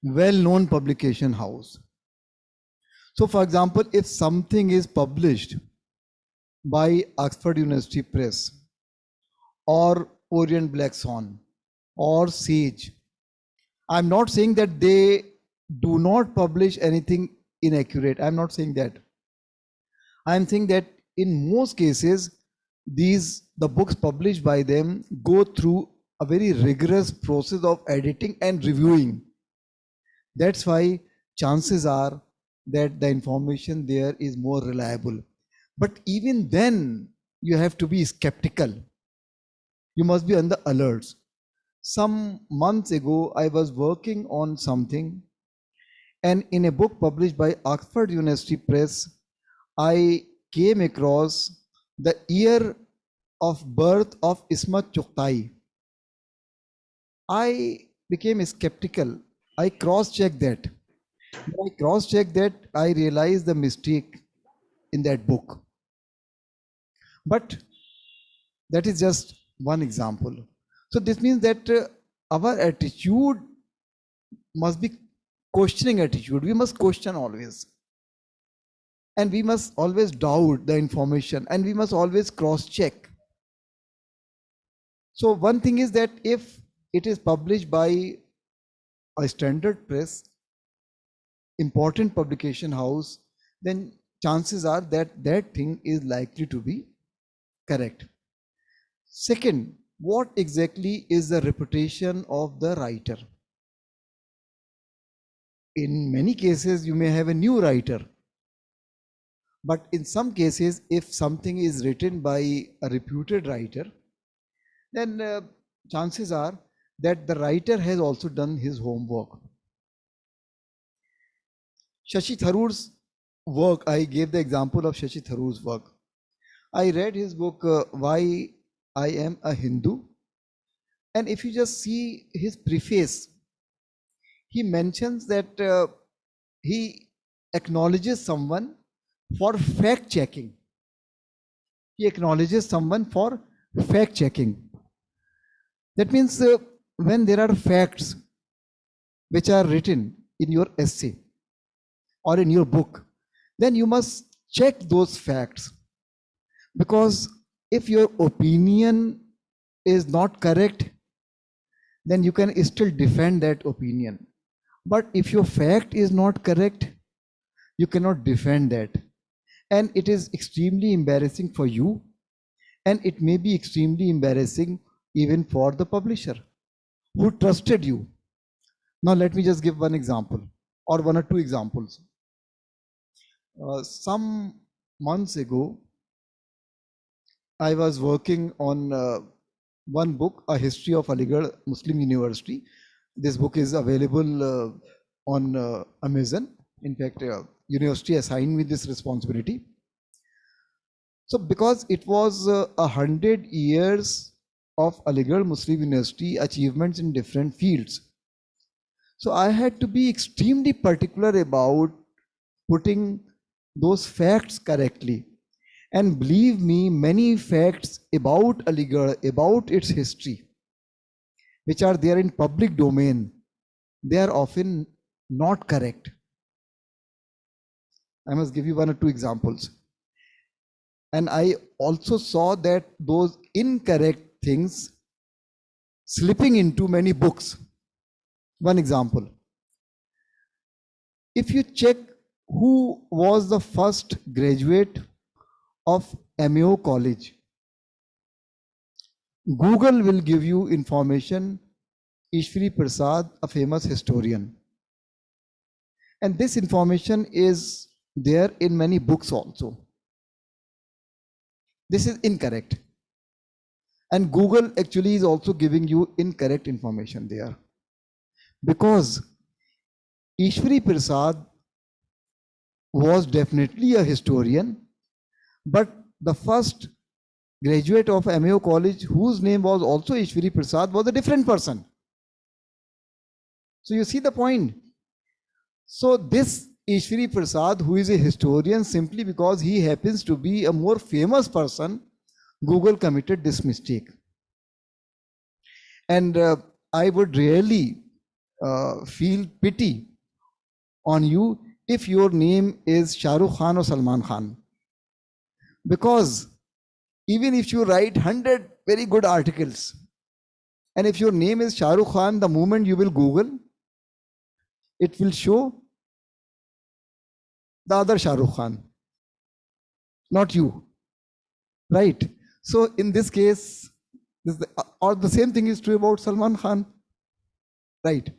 well-known publication house. So for example, if something is published by Oxford University Press or Orient Black Swan or Sage, I'm not saying that they do not publish anything inaccurate. I'm not saying that. I'm saying that in most cases, the books published by them go through a very rigorous process of editing and reviewing. That's why chances are that the information there is more reliable. But even then, you have to be skeptical. You must be on the alerts. Some months ago, I was working on something, and in a book published by Oxford University Press, I came across the year of birth of Ismat Chughtai. I became skeptical. I cross-checked that. When I cross-checked that, I realized the mistake in that book. But that is just one example. So this means that our attitude must be questioning attitude. We must question always. And we must always doubt the information, and we must always cross-check. So one thing is that if it is published by a standard press, important publication house, then chances are that that thing is likely to be correct. Second, what exactly is the reputation of the writer? In many cases, you may have a new writer. But in some cases, if something is written by a reputed writer, then chances are that the writer has also done his homework. Shashi Tharoor's work, I gave the example of Shashi Tharoor's work. I read his book, Why I Am a Hindu. And if you just see his preface, he mentions that he acknowledges someone for fact checking. He acknowledges someone for fact checking. That means when there are facts which are written in your essay or in your book, then you must check those facts. Because if your opinion is not correct, then you can still defend that opinion. But if your fact is not correct, you cannot defend that. And it is extremely embarrassing for you, and it may be extremely embarrassing even for the publisher who trusted you. Now let me just give one example or one or two examples. Some months ago, I was working on one book, A History of Aligarh Muslim University. This book is available on Amazon. In fact, university assigned me this responsibility. So because it was 100 years of Aligarh Muslim University achievements in different fields, so I had to be extremely particular about putting those facts correctly. And believe me, many facts about Aligarh, about its history, which are there in public domain, they are often not correct. I must give you one or two examples. And I also saw that those incorrect things slipping into many books. One example. If you check who was the first graduate of Mayo College, Google will give you information, Ishwari Prasad, a famous historian. And this information is there in many books also. This is incorrect. And Google actually is also giving you incorrect information there. Because Ishwari Prasad was definitely a historian, but the first graduate of Mayo College, whose name was also Ishwari Prasad, was a different person. So you see the point. So this Ishwari Prasad, who is a historian, simply because he happens to be a more famous person, Google committed this mistake. And I would really feel pity on you if your name is Shah Rukh Khan or Salman Khan. Because even if you write 100 very good articles, and if your name is Shah Rukh Khan, the moment you will Google, it will show the other Shah Rukh Khan, not you, right? So in this case, or the same thing is true about Salman Khan, right?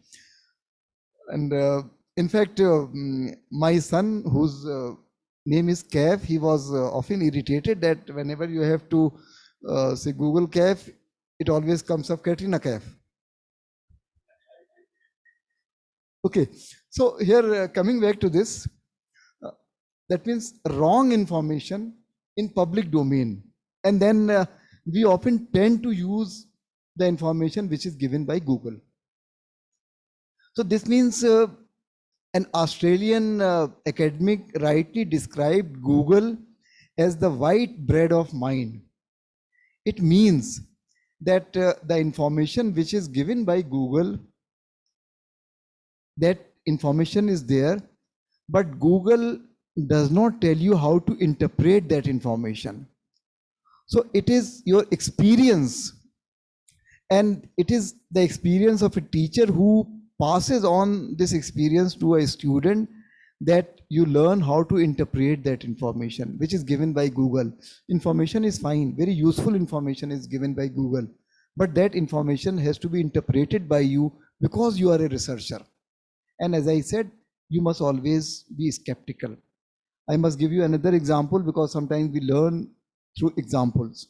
And In fact, my son, whose name is Caf, he was often irritated that whenever you have to say Google Caf, it always comes up Katrina Caf. Okay, so here coming back to this, that means wrong information in public domain, and then we often tend to use the information which is given by Google. So this means an Australian academic rightly described Google as the white bread of mind. It means that the information which is given by Google, that information is there, but Google does not tell you how to interpret that information. So it is your experience, and it is the experience of a teacher who passes on this experience to a student, that you learn how to interpret that information which is given by Google. Information is fine, very useful information is given by Google, but that information has to be interpreted by you because you are a researcher. And as I said, you must always be skeptical. I must give you another example because sometimes we learn through examples.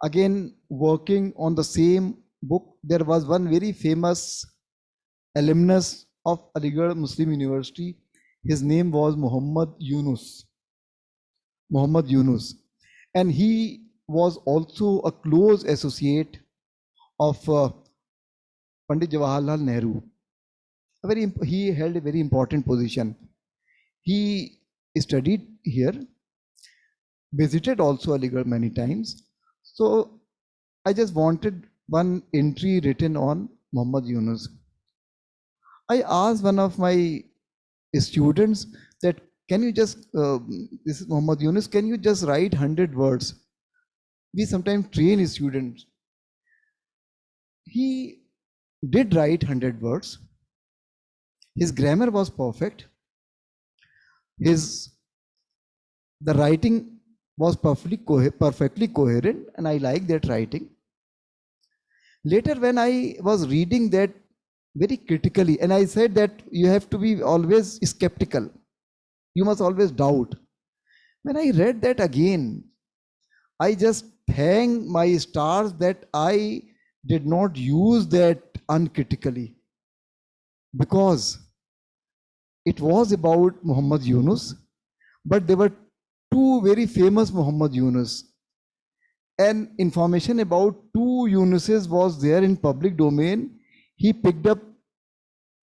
Again, working on the same book, there was one very famous alumnus of Aligarh Muslim University. His name was Mohammad Yunus. Mohammad Yunus. And he was also a close associate of Pandit Jawaharlal Nehru. He held a very important position. He studied here, visited also Aligarh many times. So I just wanted one entry written on Mohammad Yunus. I asked one of my students that, can you just, this is Mohammad Yunus, can you just write 100 words? We sometimes train students. He did write 100 words. His grammar was perfect. The writing was perfectly coherent, and I like that writing. Later, when I was reading that very critically, and I said that you have to be always skeptical, you must always doubt. When I read that again, I just thank my stars that I did not use that uncritically, because it was about Muhammad Yunus, but there were two very famous Muhammad Yunus, and information about two Yunuses was there in public domain. He picked up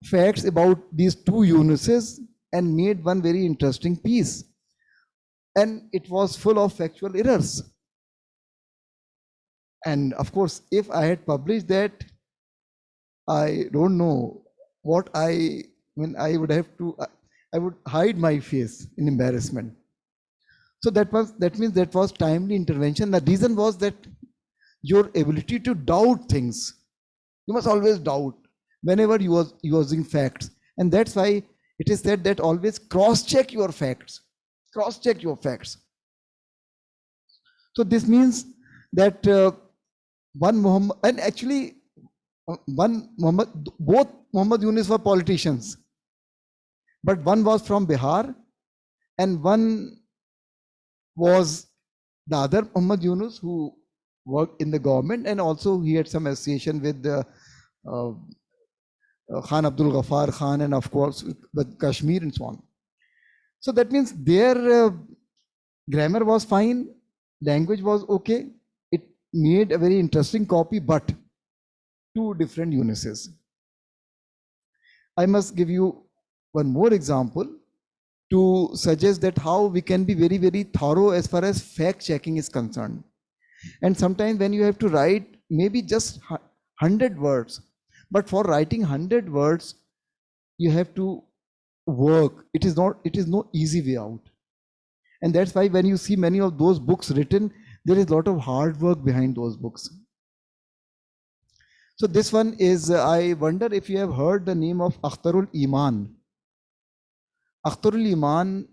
facts about these two Yunuses and made one very interesting piece, and it was full of factual errors. And of course, if I had published that, I don't know what I would have to, I would hide my face in embarrassment. So that means that was timely intervention. The reason was that your ability to doubt things, you must always doubt whenever you are using facts. And that's why it is said that always cross-check your facts. Cross-check your facts. So this means that one Muhammad, and actually one Muhammad, both Muhammad Yunus were politicians, but one was from Bihar and one was the other Muhammad Yunus who worked in the government, and also he had some association with Khan Abdul Ghaffar Khan, and of course with Kashmir and so on. So that means their grammar was fine, language was okay, it made a very interesting copy, but two different Yunuses. I must give you one more example to suggest that how we can be very, very thorough as far as fact checking is concerned. And sometimes when you have to write maybe just 100 words, but for writing 100 words, you have to work. It is no easy way out. And that's why when you see many of those books written, there is a lot of hard work behind those books. So this one is, I wonder if you have heard the name of Akhtarul Iman. Akhtarul Iman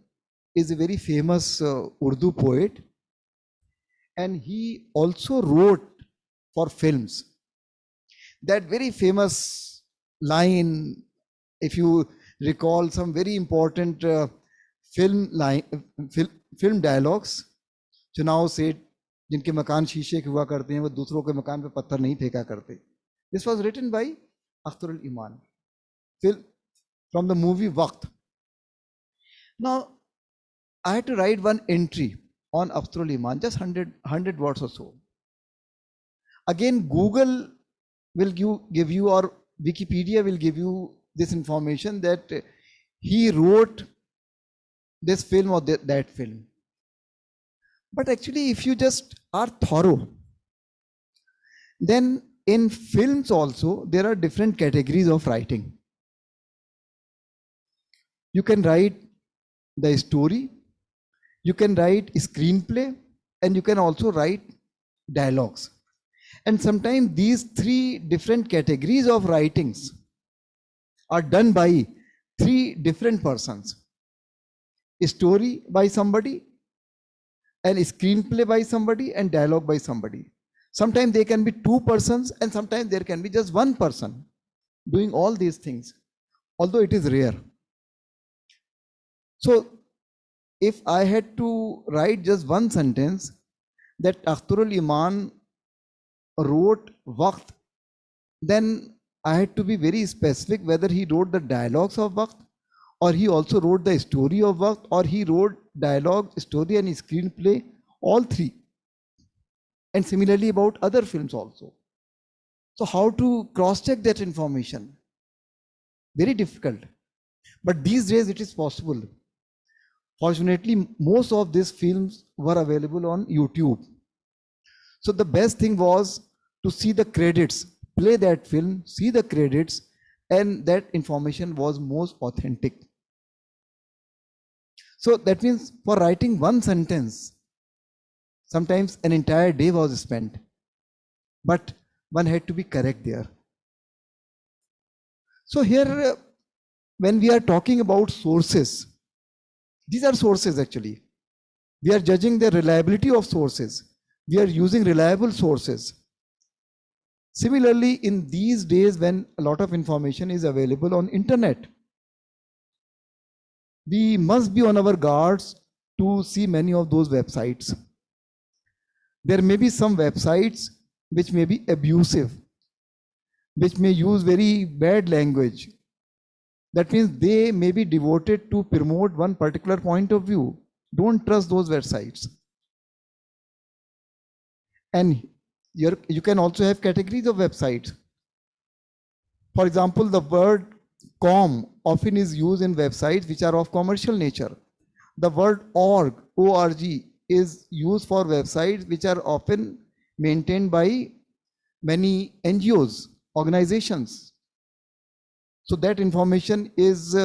is a very famous Urdu poet, and he also wrote for films. That very famous line, If you recall some very important film line, film dialogues, चुनाव सेठ जिनके मकान शीशे के हुआ करते हैं वो दूसरों के मकान पे पत्थर नहीं फेंका करते. This was written by Akhtarul Iman from the movie Waqt. Now, I had to write one entry on Akhtarul Iman, just 100 words or so. Again, Google will give you, or Wikipedia will give you this information that he wrote this film or that film. But actually, if you just are thorough, then in films also, there are different categories of writing. You can write the story, you can write screenplay, and you can also write dialogues. And sometimes these three different categories of writings are done by three different persons. A story by somebody, and a screenplay by somebody, and dialogue by somebody. Sometimes there can be two persons, and sometimes there can be just one person doing all these things, although it is rare. So if I had to write just one sentence that Akhtarul Iman wrote Waqt, then I had to be very specific whether he wrote the dialogues of Waqt, or he also wrote the story of Waqt, or he wrote dialogue, story and screenplay, all three. And similarly about other films also. So how to cross-check that information? Very difficult. But these days it is possible. Fortunately, most of these films were available on YouTube. So the best thing was to see the credits, play that film, see the credits, and that information was most authentic. So that means for writing one sentence, sometimes an entire day was spent, but one had to be correct there. So here, when we are talking about sources, these are sources actually. We are judging the reliability of sources. We are using reliable sources. Similarly, in these days when a lot of information is available on internet, we must be on our guards to see many of those websites. There may be some websites which may be abusive, which may use very bad language. That means they may be devoted to promote one particular point of view. Don't trust those websites. And you can also have categories of websites. For example, the word com often is used in websites which are of commercial nature. The word org, O-R-G, is used for websites which are often maintained by many NGOs, organizations. So that information is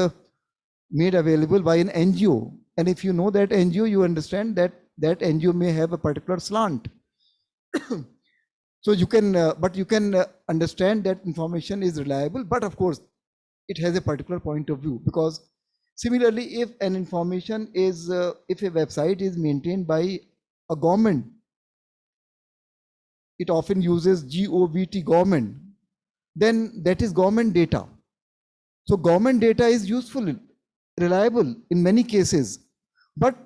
made available by an NGO. And if you know that NGO, you understand that that NGO may have a particular slant. So you can, understand that information is reliable, but of course, it has a particular point of view. Because similarly, if an information is, if a website is maintained by a government, it often uses GOVT, government, then that is government data. So government data is useful, reliable in many cases, but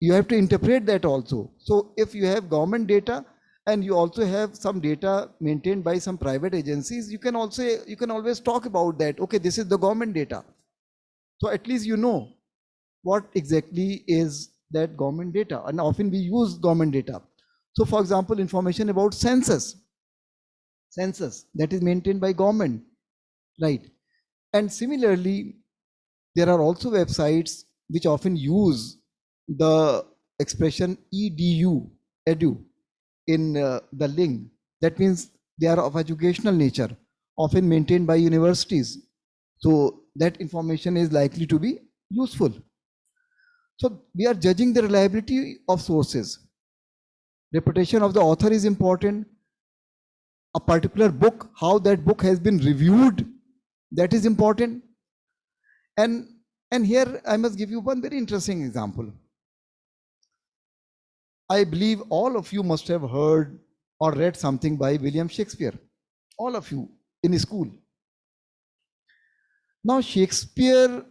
you have to interpret that also. So if you have government data and you also have some data maintained by some private agencies, you can always talk about that. Okay, this is the government data. So at least you know what exactly is that government data, and often we use government data. So for example, information about census that is maintained by government, right? And similarly, there are also websites which often use the expression edu in the link. That means they are of educational nature, often maintained by universities. So that information is likely to be useful. So we are judging the reliability of sources. Reputation of the author is important. A particular book, how that book has been reviewed, that is important. And here I must give you one very interesting example. I believe all of you must have heard or read something by William Shakespeare. All of you in school. Now Shakespeare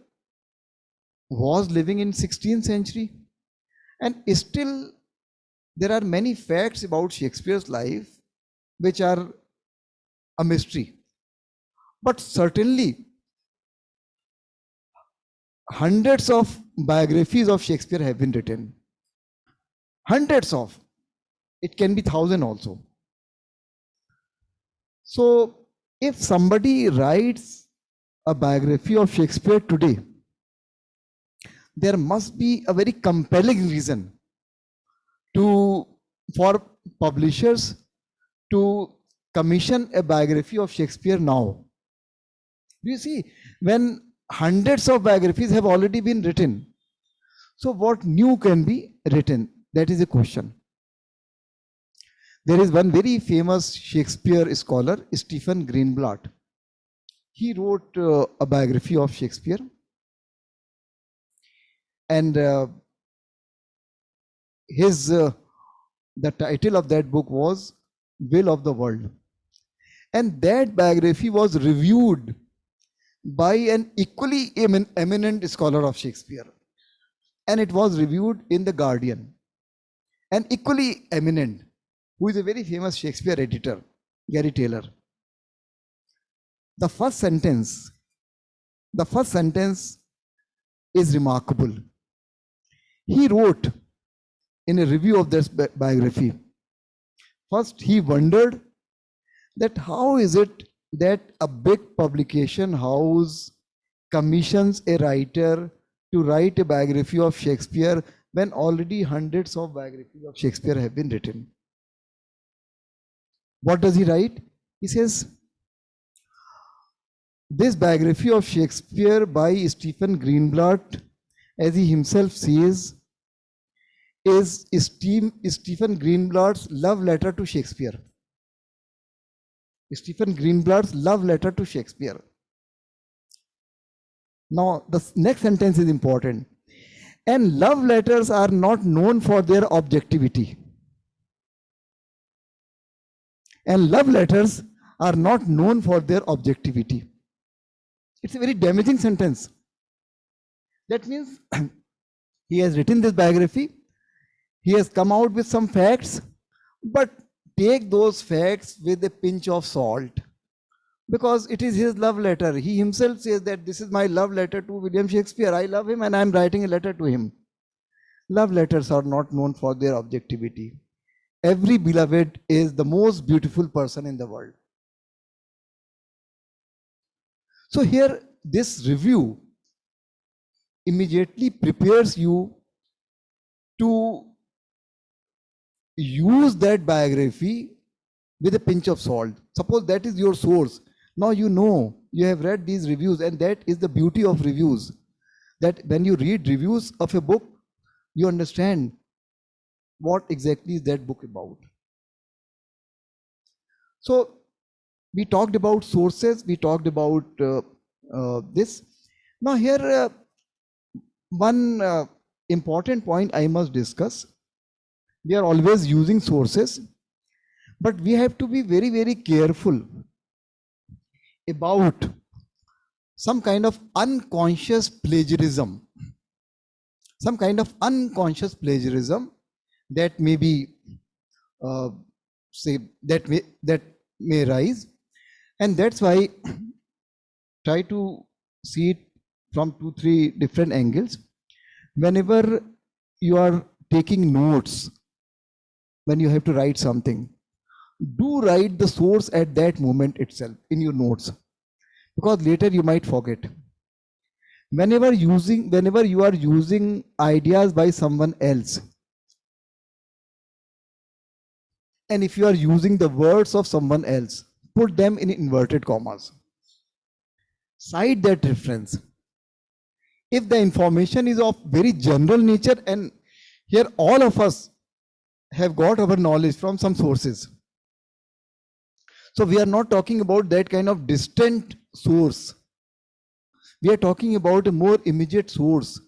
was living in 16th century, and still there are many facts about Shakespeare's life which are a mystery. But certainly hundreds of biographies of Shakespeare have been written. Hundreds of. It can be thousand also. So if somebody writes a biography of Shakespeare today, there must be a very compelling reason for publishers to commission a biography of Shakespeare now. You see, when hundreds of biographies have already been written, so what new can be written? That is a question. There is one very famous Shakespeare scholar, Stephen Greenblatt. He wrote a biography of Shakespeare, and the title of that book was Will of the World. And that biography was reviewed by an equally eminent scholar of Shakespeare. And it was reviewed in The Guardian. An equally eminent, who is a very famous Shakespeare editor, Gary Taylor. The first sentence is remarkable. He wrote in a review of this biography, first he wondered that how is it that a big publication house commissions a writer to write a biography of Shakespeare when already hundreds of biographies of Shakespeare have been written. What does he write? He says, this biography of Shakespeare by Stephen Greenblatt, as he himself says, is Stephen Greenblatt's love letter to Shakespeare. Stephen Greenblatt's love letter to Shakespeare. Now, the next sentence is important. And love letters are not known for their objectivity. And love letters are not known for their objectivity. It's a very damaging sentence. That means he has written this biography, he has come out with some facts, but take those facts with a pinch of salt, because it is his love letter. He himself says that this is my love letter to William Shakespeare. I love him and I am writing a letter to him. Love letters are not known for their objectivity. Every beloved is the most beautiful person in the world. So here, this review immediately prepares you to use that biography with a pinch of salt. Suppose that is your source. Now you know, you have read these reviews, and that is the beauty of reviews. That when you read reviews of a book, you understand what exactly is that book about. So we talked about sources, we talked about this. Now here, one important point I must discuss. We are always using sources, but we have to be very, very careful about some kind of unconscious plagiarism. Some kind of unconscious plagiarism that may be, that may rise, and that's why try to see it from 2-3 different angles. Whenever you are taking notes, when you have to write something, do write the source at that moment itself in your notes, because later you might forget. Whenever you are using ideas by someone else, and if you are using the words of someone else, put them in inverted commas. Cite that reference. If the information is of very general nature, and here all of us have got our knowledge from some sources. So we are not talking about that kind of distant source. We are talking about a more immediate source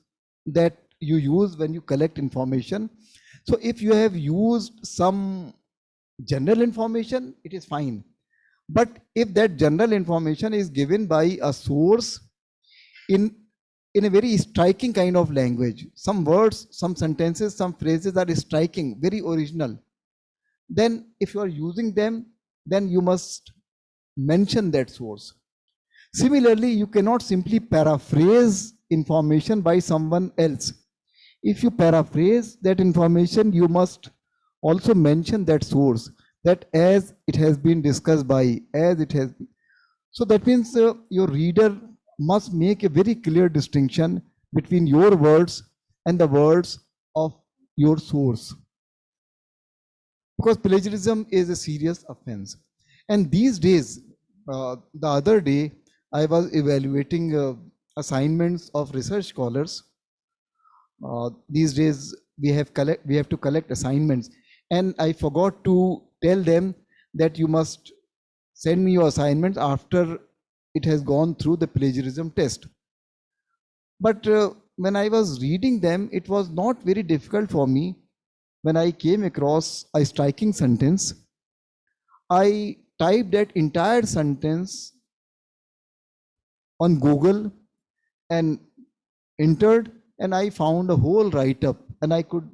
that you use when you collect information. So if you have used some general information, it is fine. But if that general information is given by a source in a very striking kind of language. Some words, some sentences, some phrases are striking, very original. Then if you are using them, then you must mention that source. Similarly, you cannot simply paraphrase information by someone else. If you paraphrase that information, you must also mention that source, that as it has been discussed by, as it has been. So that means your reader must make a very clear distinction between your words and the words of your source, because plagiarism is a serious offense. And these days, the other day, I was evaluating assignments of research scholars. These days, we have to collect assignments, and I forgot to tell them that you must send me your assignments after it has gone through the plagiarism test. But when I was reading them, it was not very difficult for me. When I came across a striking sentence, I typed that entire sentence on Google and entered, and I found a whole write-up, and I could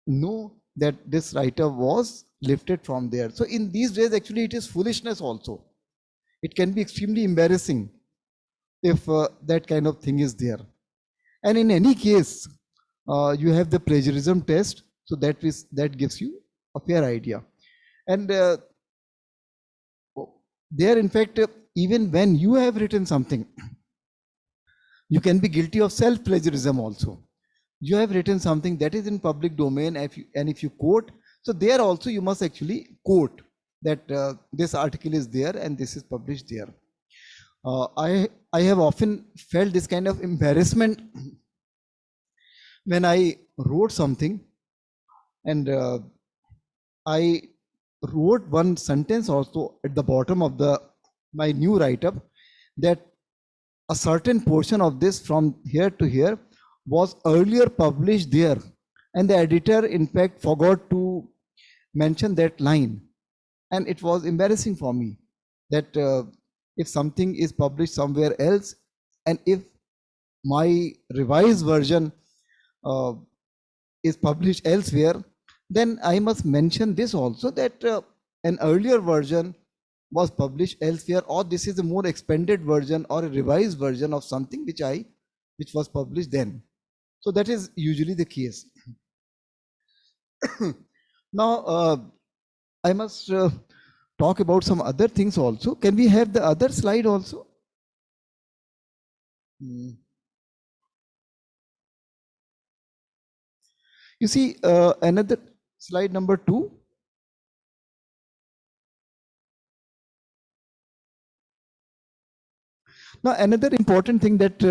know that this write-up was lifted from there. So in these days, actually, it is foolishness also. It can be extremely embarrassing if that kind of thing is there. And in any case, you have the plagiarism test, so that gives you a fair idea. And there, in fact, even when you have written something, you can be guilty of self-plagiarism also. You have written something that is in public domain, and if you quote, so there also you must actually quote that this article is there and this is published there. I have often felt this kind of embarrassment when I wrote something, and I wrote one sentence also at the bottom of my new write-up, that a certain portion of this from here to here was earlier published there, and the editor in fact forgot to mention that line. And it was embarrassing for me that if something is published somewhere else, and if my revised version is published elsewhere, then I must mention this also, that an earlier version was published elsewhere, or this is a more expanded version or a revised version of something which was published then. So that is usually the case. Now I must talk about some other things also. Can we have the other slide also? You see, another slide number 2. Now, another important thing that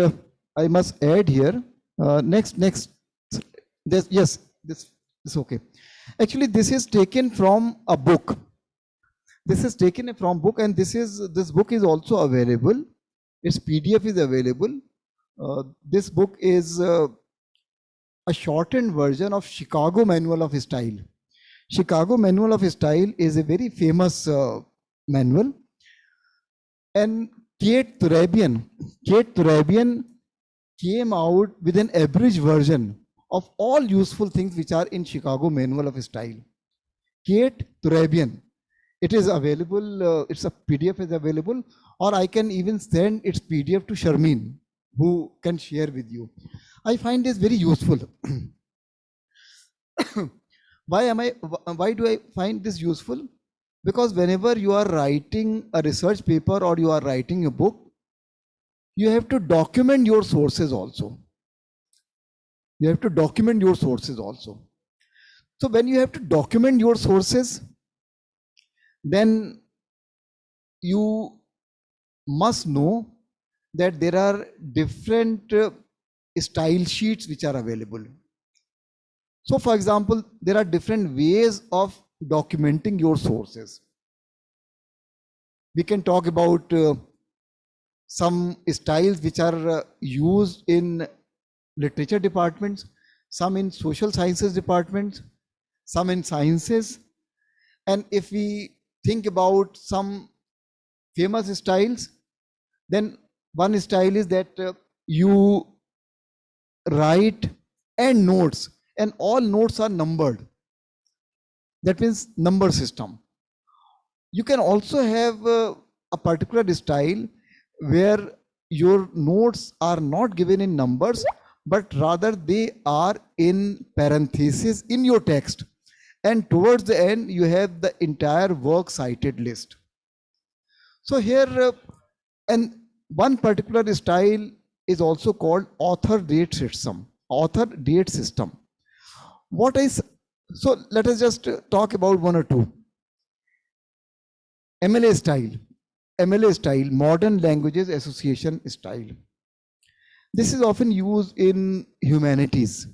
I must add here. Next. This is okay. Actually, this is taken from a book. This is taken from book, and this book is also available. Its PDF is available. This book is a shortened version of Chicago Manual of Style. Chicago Manual of Style is a very famous manual, and Kate Turabian came out with an abridged version of all useful things which are in Chicago Manual of Style. Kate Turabian. It is available, it's a PDF is available, or I can even send its PDF to Sharmeen, who can share with you. I find this very useful. Why do I find this useful? Because whenever you are writing a research paper or you are writing a book, you have to document your sources also. You have to document your sources also. So when you have to document your sources, then you must know that there are different style sheets which are available. So for example, there are different ways of documenting your sources. We can talk about some styles which are used in literature departments, some in social sciences departments, some in sciences. And if we think about some famous styles, then one style is that you write and notes, and all notes are numbered. That means number system. You can also have a particular style where your notes are not given in numbers, but rather they are in parentheses in your text. And towards the end, you have the entire work cited list. So here, and one particular style is also called author date system. Author date system. What is, so let us just talk about one or two. MLA style. MLA style, Modern Languages Association style. This is often used in humanities.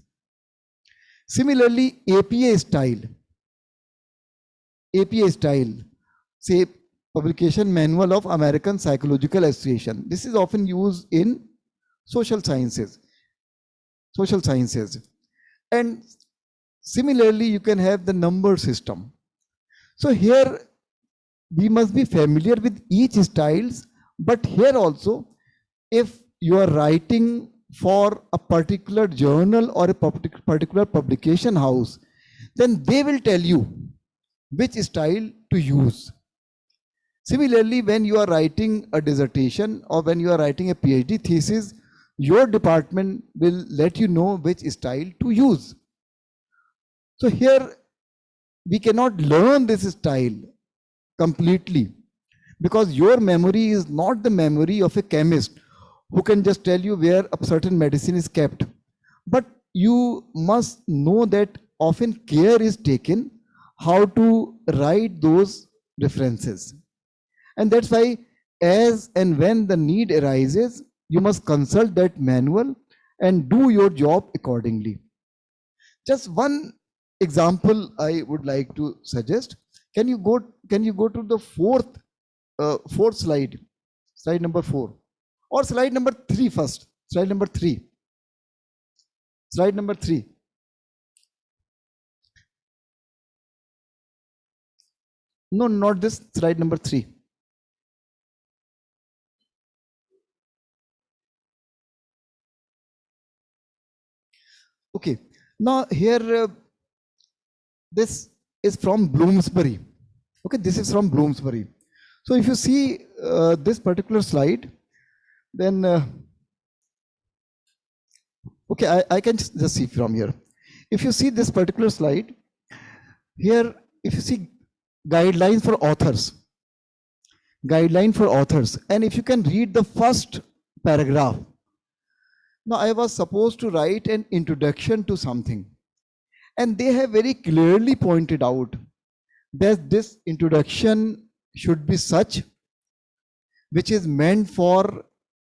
Similarly, APA style. APA style, say Publication Manual of American Psychological Association. This is often used in social sciences. Social sciences. And similarly, you can have the number system. So here we must be familiar with each styles, but here also, if you are writing for a particular journal or a particular publication house, then they will tell you which style to use. Similarly, when you are writing a dissertation or when you are writing a PhD thesis, your department will let you know which style to use. So here we cannot learn this style completely, because your memory is not the memory of a chemist who can just tell you where a certain medicine is kept. But you must know that often care is taken how to write those references. And that's why as and when the need arises, you must consult that manual and do your job accordingly. Just one example I would like to suggest. Can you go to the fourth slide, slide number 4, or slide number 3 first, slide number 3, slide number 3. No, not this, slide number 3. Okay, now here this is from Bloomsbury. Okay, this is from Bloomsbury. So if you see this particular slide, then okay, I can just see from here. If you see this particular slide, here if you see guidelines for authors, and if you can read the first paragraph. Now I was supposed to write an introduction to something, and they have very clearly pointed out that this introduction should be such which is meant for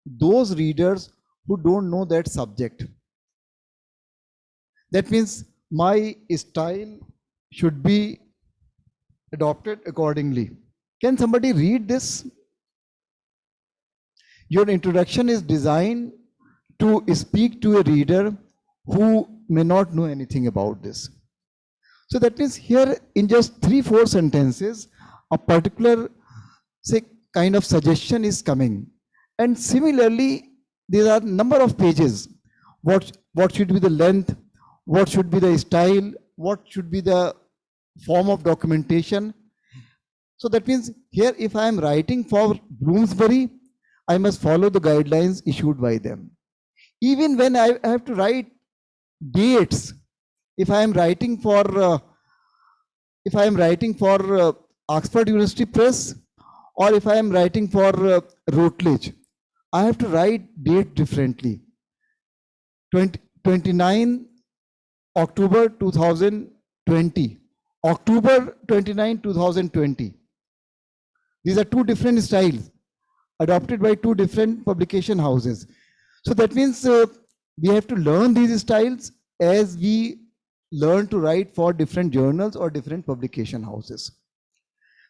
those readers who don't know that subject. That means my style should be adopted accordingly. Can somebody read this? Your introduction is designed to speak to a reader who may not know anything about this. So that means here in just 3-4 sentences, a particular, say, kind of suggestion is coming. And similarly, there are number of pages. What should be the length? What should be the style? What should be the form of documentation? So that means here, if I am writing for Bloomsbury, I must follow the guidelines issued by them. Even when I have to write dates, if I am writing for Oxford University Press, or if I am writing for Routledge, I have to write date differently. 29 October 2020, October 29, 2020. These are two different styles adopted by two different publication houses. So that means we have to learn these styles as we learn to write for different journals or different publication houses.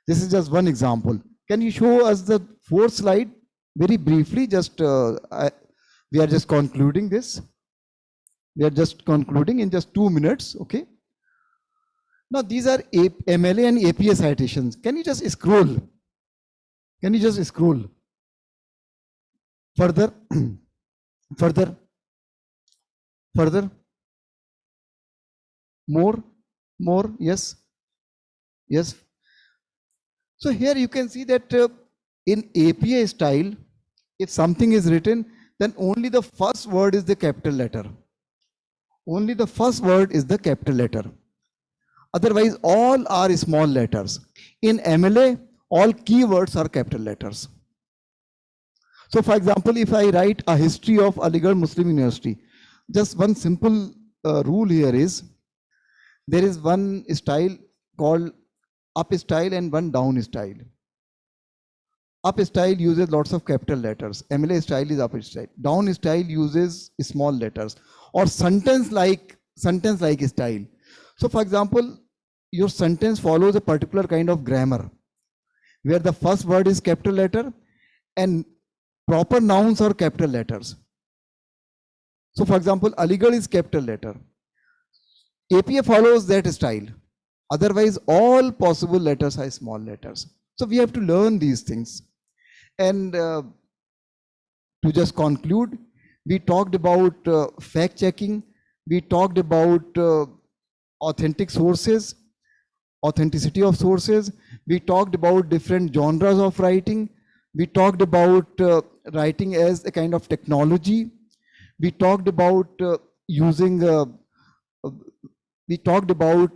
This is just one example. Can you show us the 4th slide very briefly? Just we are just concluding this. We are just concluding in just 2 minutes. Okay. Now these are MLA and APA citations. Can you just scroll? Can you just scroll further? Further, further, more, yes, yes. So here you can see that in API style, if something is written, then only the first word is the capital letter. Only the first word is the capital letter. Otherwise, all are small letters. In MLA, all keywords are capital letters. So for example, if I write a history of Aligarh Muslim University, just one simple rule here is, there is one style called up style and one down style. Up style uses lots of capital letters. MLA style is up style. Down style uses small letters or sentence like style. So for example, your sentence follows a particular kind of grammar where the first word is capital letter and proper nouns are capital letters. So for example, Aligarh is capital letter. APA follows that style. Otherwise, all possible letters are small letters. So we have to learn these things. And to just conclude, we talked about fact checking. We talked about authentic sources, authenticity of sources. We talked about different genres of writing. We talked about writing as a kind of technology. We talked about using, we talked about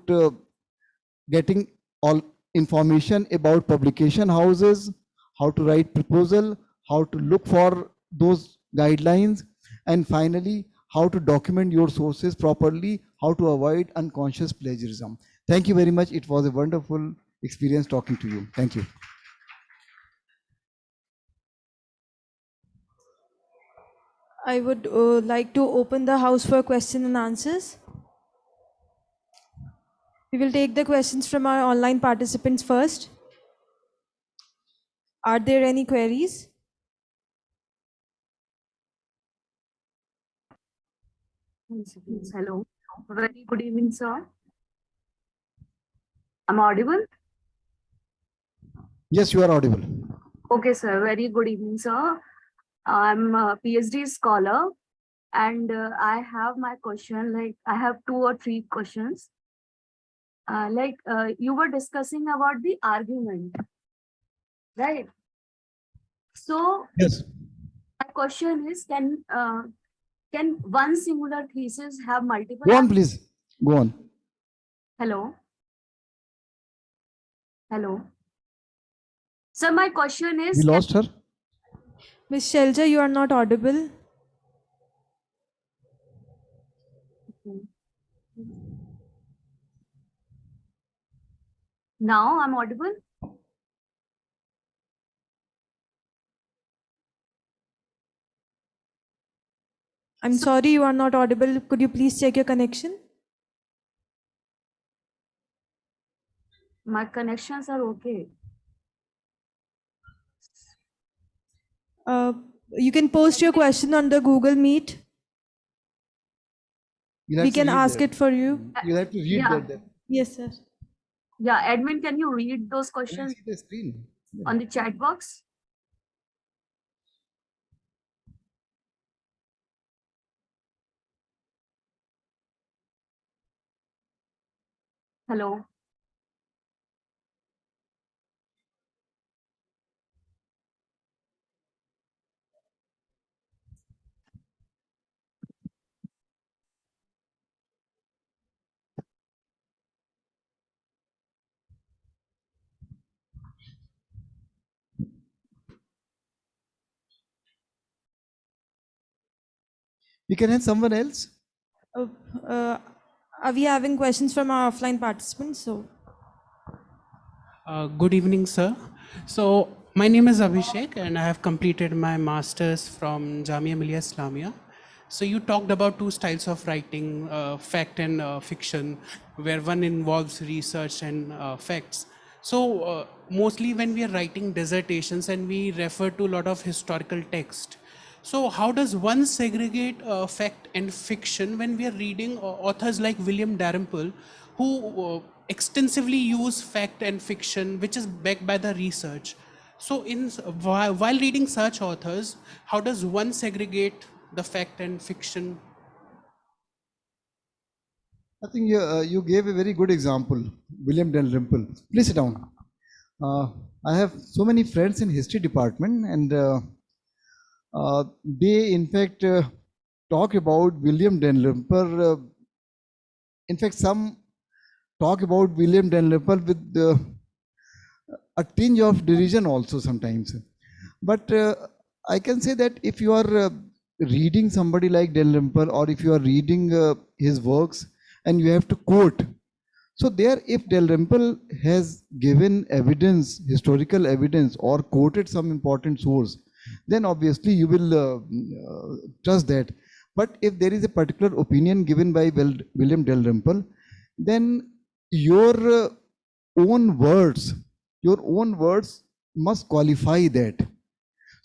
getting all information about publication houses, how to write proposal, how to look for those guidelines, and finally, how to document your sources properly, how to avoid unconscious plagiarism. Thank you very much. It was a wonderful experience talking to you. Thank you. I would like to open the house for question and answers. We will take the questions from our online participants first. Are there any queries? Hello. Very good evening, sir. I'm audible? Yes, you are audible. Okay, sir. Very good evening, sir. I'm a PhD scholar and I have my question, like I have 2 or 3 questions. You were discussing about the argument, right? So Yes. my question is, can one singular thesis have multiple? Go on, please. Go on. Hello. Hello. So my question We is, lost her. Ms. Shelja, you are not audible. now I'm audible? I'm sorry, you are not audible. Could you please check your connection? My connections are okay. You can post your question on the Google Meet. You'll have We to can read ask that. it for you. You'll have to read Yeah. that. Yes, sir. Yeah, admin, can you read those Can you questions see the screen? on the chat box? Hello. You can have someone else. Uh, uh, are we having questions from our offline participants? So, Good evening, sir. So, my name is Abhishek, and I have completed my master's from Jamia Millia Islamia. So, you talked about 2 styles of writing, fact and fiction, where one involves research and facts. So, mostly when we are writing dissertations and we refer to a lot of historical text. So, how does one segregate fact and fiction when we are reading authors like William Dalrymple, who extensively use fact and fiction, which is backed by the research? So, while reading such authors, how does one segregate the fact and fiction? I think you gave a very good example, William Dalrymple. Please sit down. I have so many friends in history department, and they in fact talk about William Dalrymple. In fact, some talk about William Dalrymple with a tinge of derision also sometimes. But I can say that if you are reading somebody like Dalrymple, or if you are reading his works and you have to quote, so there, if Dalrymple has given evidence, historical evidence, or quoted some important source, then obviously you will trust that. But if there is a particular opinion given by William Dalrymple, then your own words must qualify that.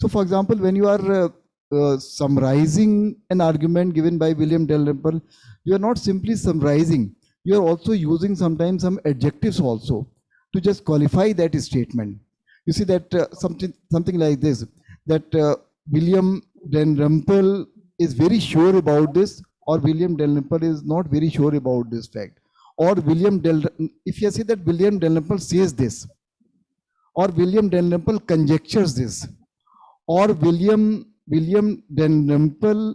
So, for example, when you are summarizing an argument given by William Dalrymple, you are not simply summarizing. You are also using sometimes some adjectives also to just qualify that statement. You see that something like this, that William Dalrymple is very sure about this, or William Dalrymple is not very sure about this fact. Or if you say that William Dalrymple says this, or William Dalrymple conjectures this, or William Dalrymple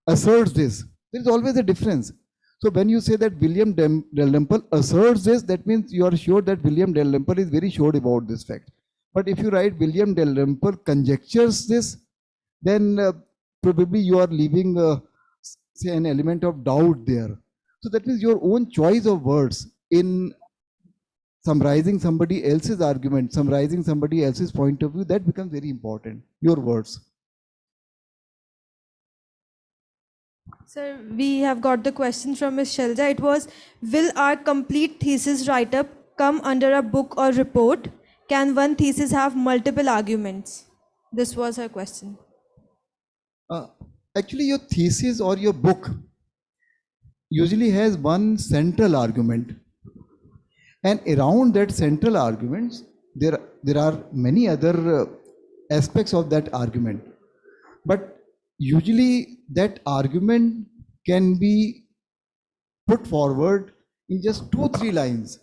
asserts this, there is always a difference. So when you say that William Dalrymple asserts this, that means you are sure that William Dalrymple is very sure about this fact. But if you write William Dalrymple conjectures this, then probably you are leaving say an element of doubt there. So that means your own choice of words in summarizing somebody else's argument, summarizing somebody else's point of view, that becomes very important, your words. Sir, we have got the question from Ms. Shelja. It was, will our complete thesis write-up come under a book or report? Can one thesis have multiple arguments? This was her question. Actually, your thesis or your book usually has one central argument. And around that central arguments, there are many other aspects of that argument. But usually that argument can be put forward in just 2-3 lines.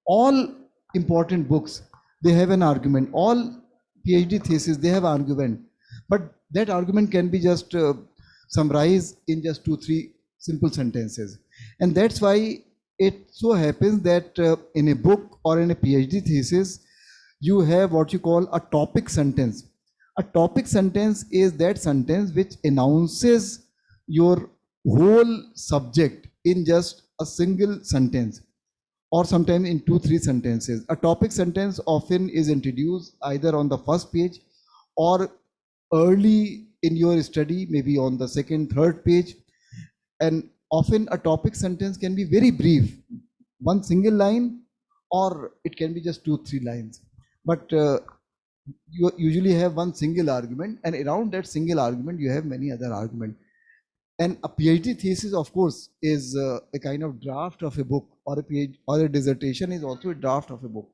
All important books, they have an argument. All PhD theses, they have argument. But that argument can be just summarized in just 2-3 simple sentences. And that's why it so happens that in a book or in a PhD thesis, you have what you call a topic sentence. A topic sentence is that sentence which announces your whole subject in just a single sentence, or sometimes in 2-3 sentences. A topic sentence often is introduced either on the first page or early in your study, maybe on the 2nd, 3rd page. And often a topic sentence can be very brief, one single line, or it can be just 2-3 lines. But you usually have one single argument, and around that single argument you have many other arguments. And a PhD thesis, of course, is a kind of draft of a book, or a PhD or a dissertation is also a draft of a book.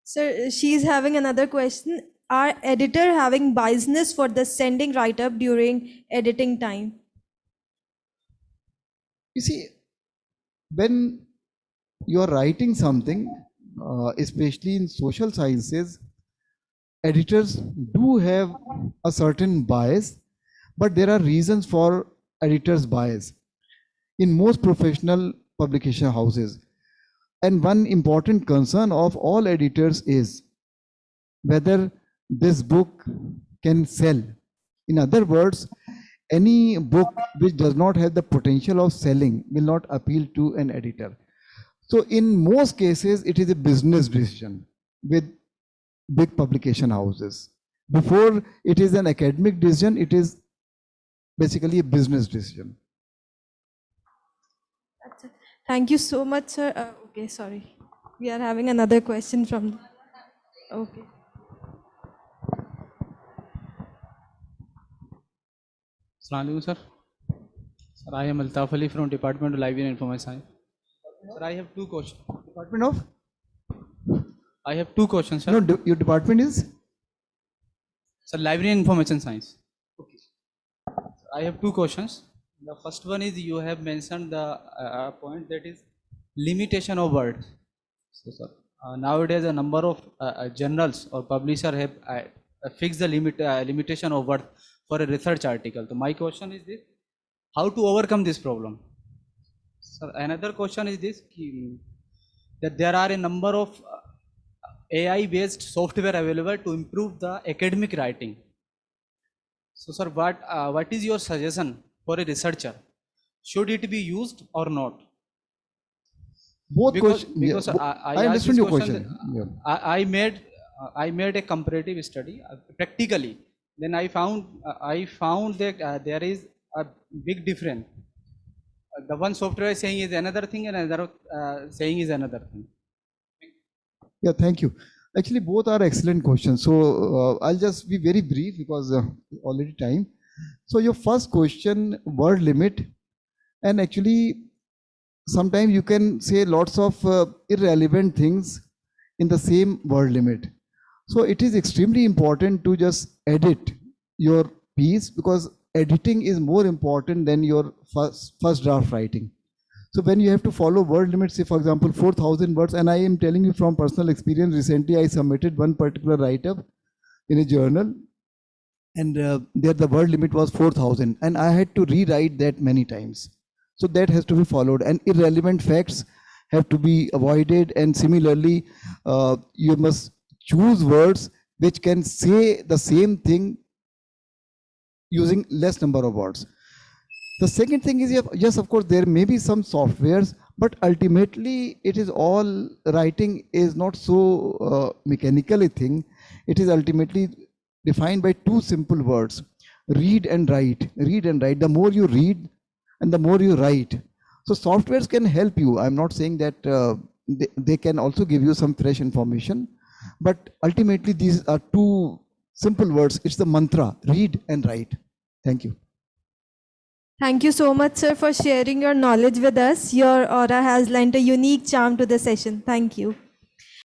Sir, she's having another question. Are editor having biasness for the sending write-up during editing time? You see, when you are writing something, especially in social sciences, editors do have a certain bias, but there are reasons for editors' bias in most professional publication houses. And one important concern of all editors is whether this book can sell. In other words, any book which does not have the potential of selling will not appeal to an editor. So in most cases, it is a business decision with big publication houses. Before it is an academic decision, it is basically a business decision. That's it. Thank you so much, sir. Okay, sorry. We are having another question from. Okay. Assalamualaikum, sir. Sir, I am Altaf Ali from Department of Library and Information Science. Sir, I have two questions. Department of? I have two questions, sir. No, your department is? Sir, Library and Information Science. Okay. I have two questions. The first one is you have mentioned the point that is limitation of words. So, sir, nowadays a number of journals or publisher have fixed the limitation of word for a research article. So my question is this: how to overcome this problem? Sir, another question is this: that there are a number of AI-based software available to improve the academic writing. So, sir, what is your suggestion for a researcher? Should it be used or not? Both questions. Because I asked understand this your question. question. Yeah. I made a comparative study practically. Then I found that there is a big difference. The one software is saying is another thing, and another saying is another thing. Yeah, thank you. Actually, both are excellent questions. So I'll just be very brief because already time. So your first question, word limit, and actually sometimes you can say lots of irrelevant things in the same word limit. So it is extremely important to just edit your piece because editing is more important than your first draft writing. So when you have to follow word limits, say for example 4,000 words, and I am telling you from personal experience, recently I submitted one particular write-up in a journal, and there the word limit was 4,000, and I had to rewrite that many times. So that has to be followed, and irrelevant facts have to be avoided, and similarly you must choose words which can say the same thing using less number of words. The second thing is, yes, of course, there may be some softwares, but ultimately it is all, writing is not so mechanical a thing. It is ultimately defined by two simple words: read and write. Read and write. The more you read and the more you write. So softwares can help you. I'm not saying that they can also give you some fresh information, but ultimately these are two simple words. It's the mantra: read and write. Thank you. Thank you so much, sir, for sharing your knowledge with us. Your aura has lent a unique charm to the session. Thank you.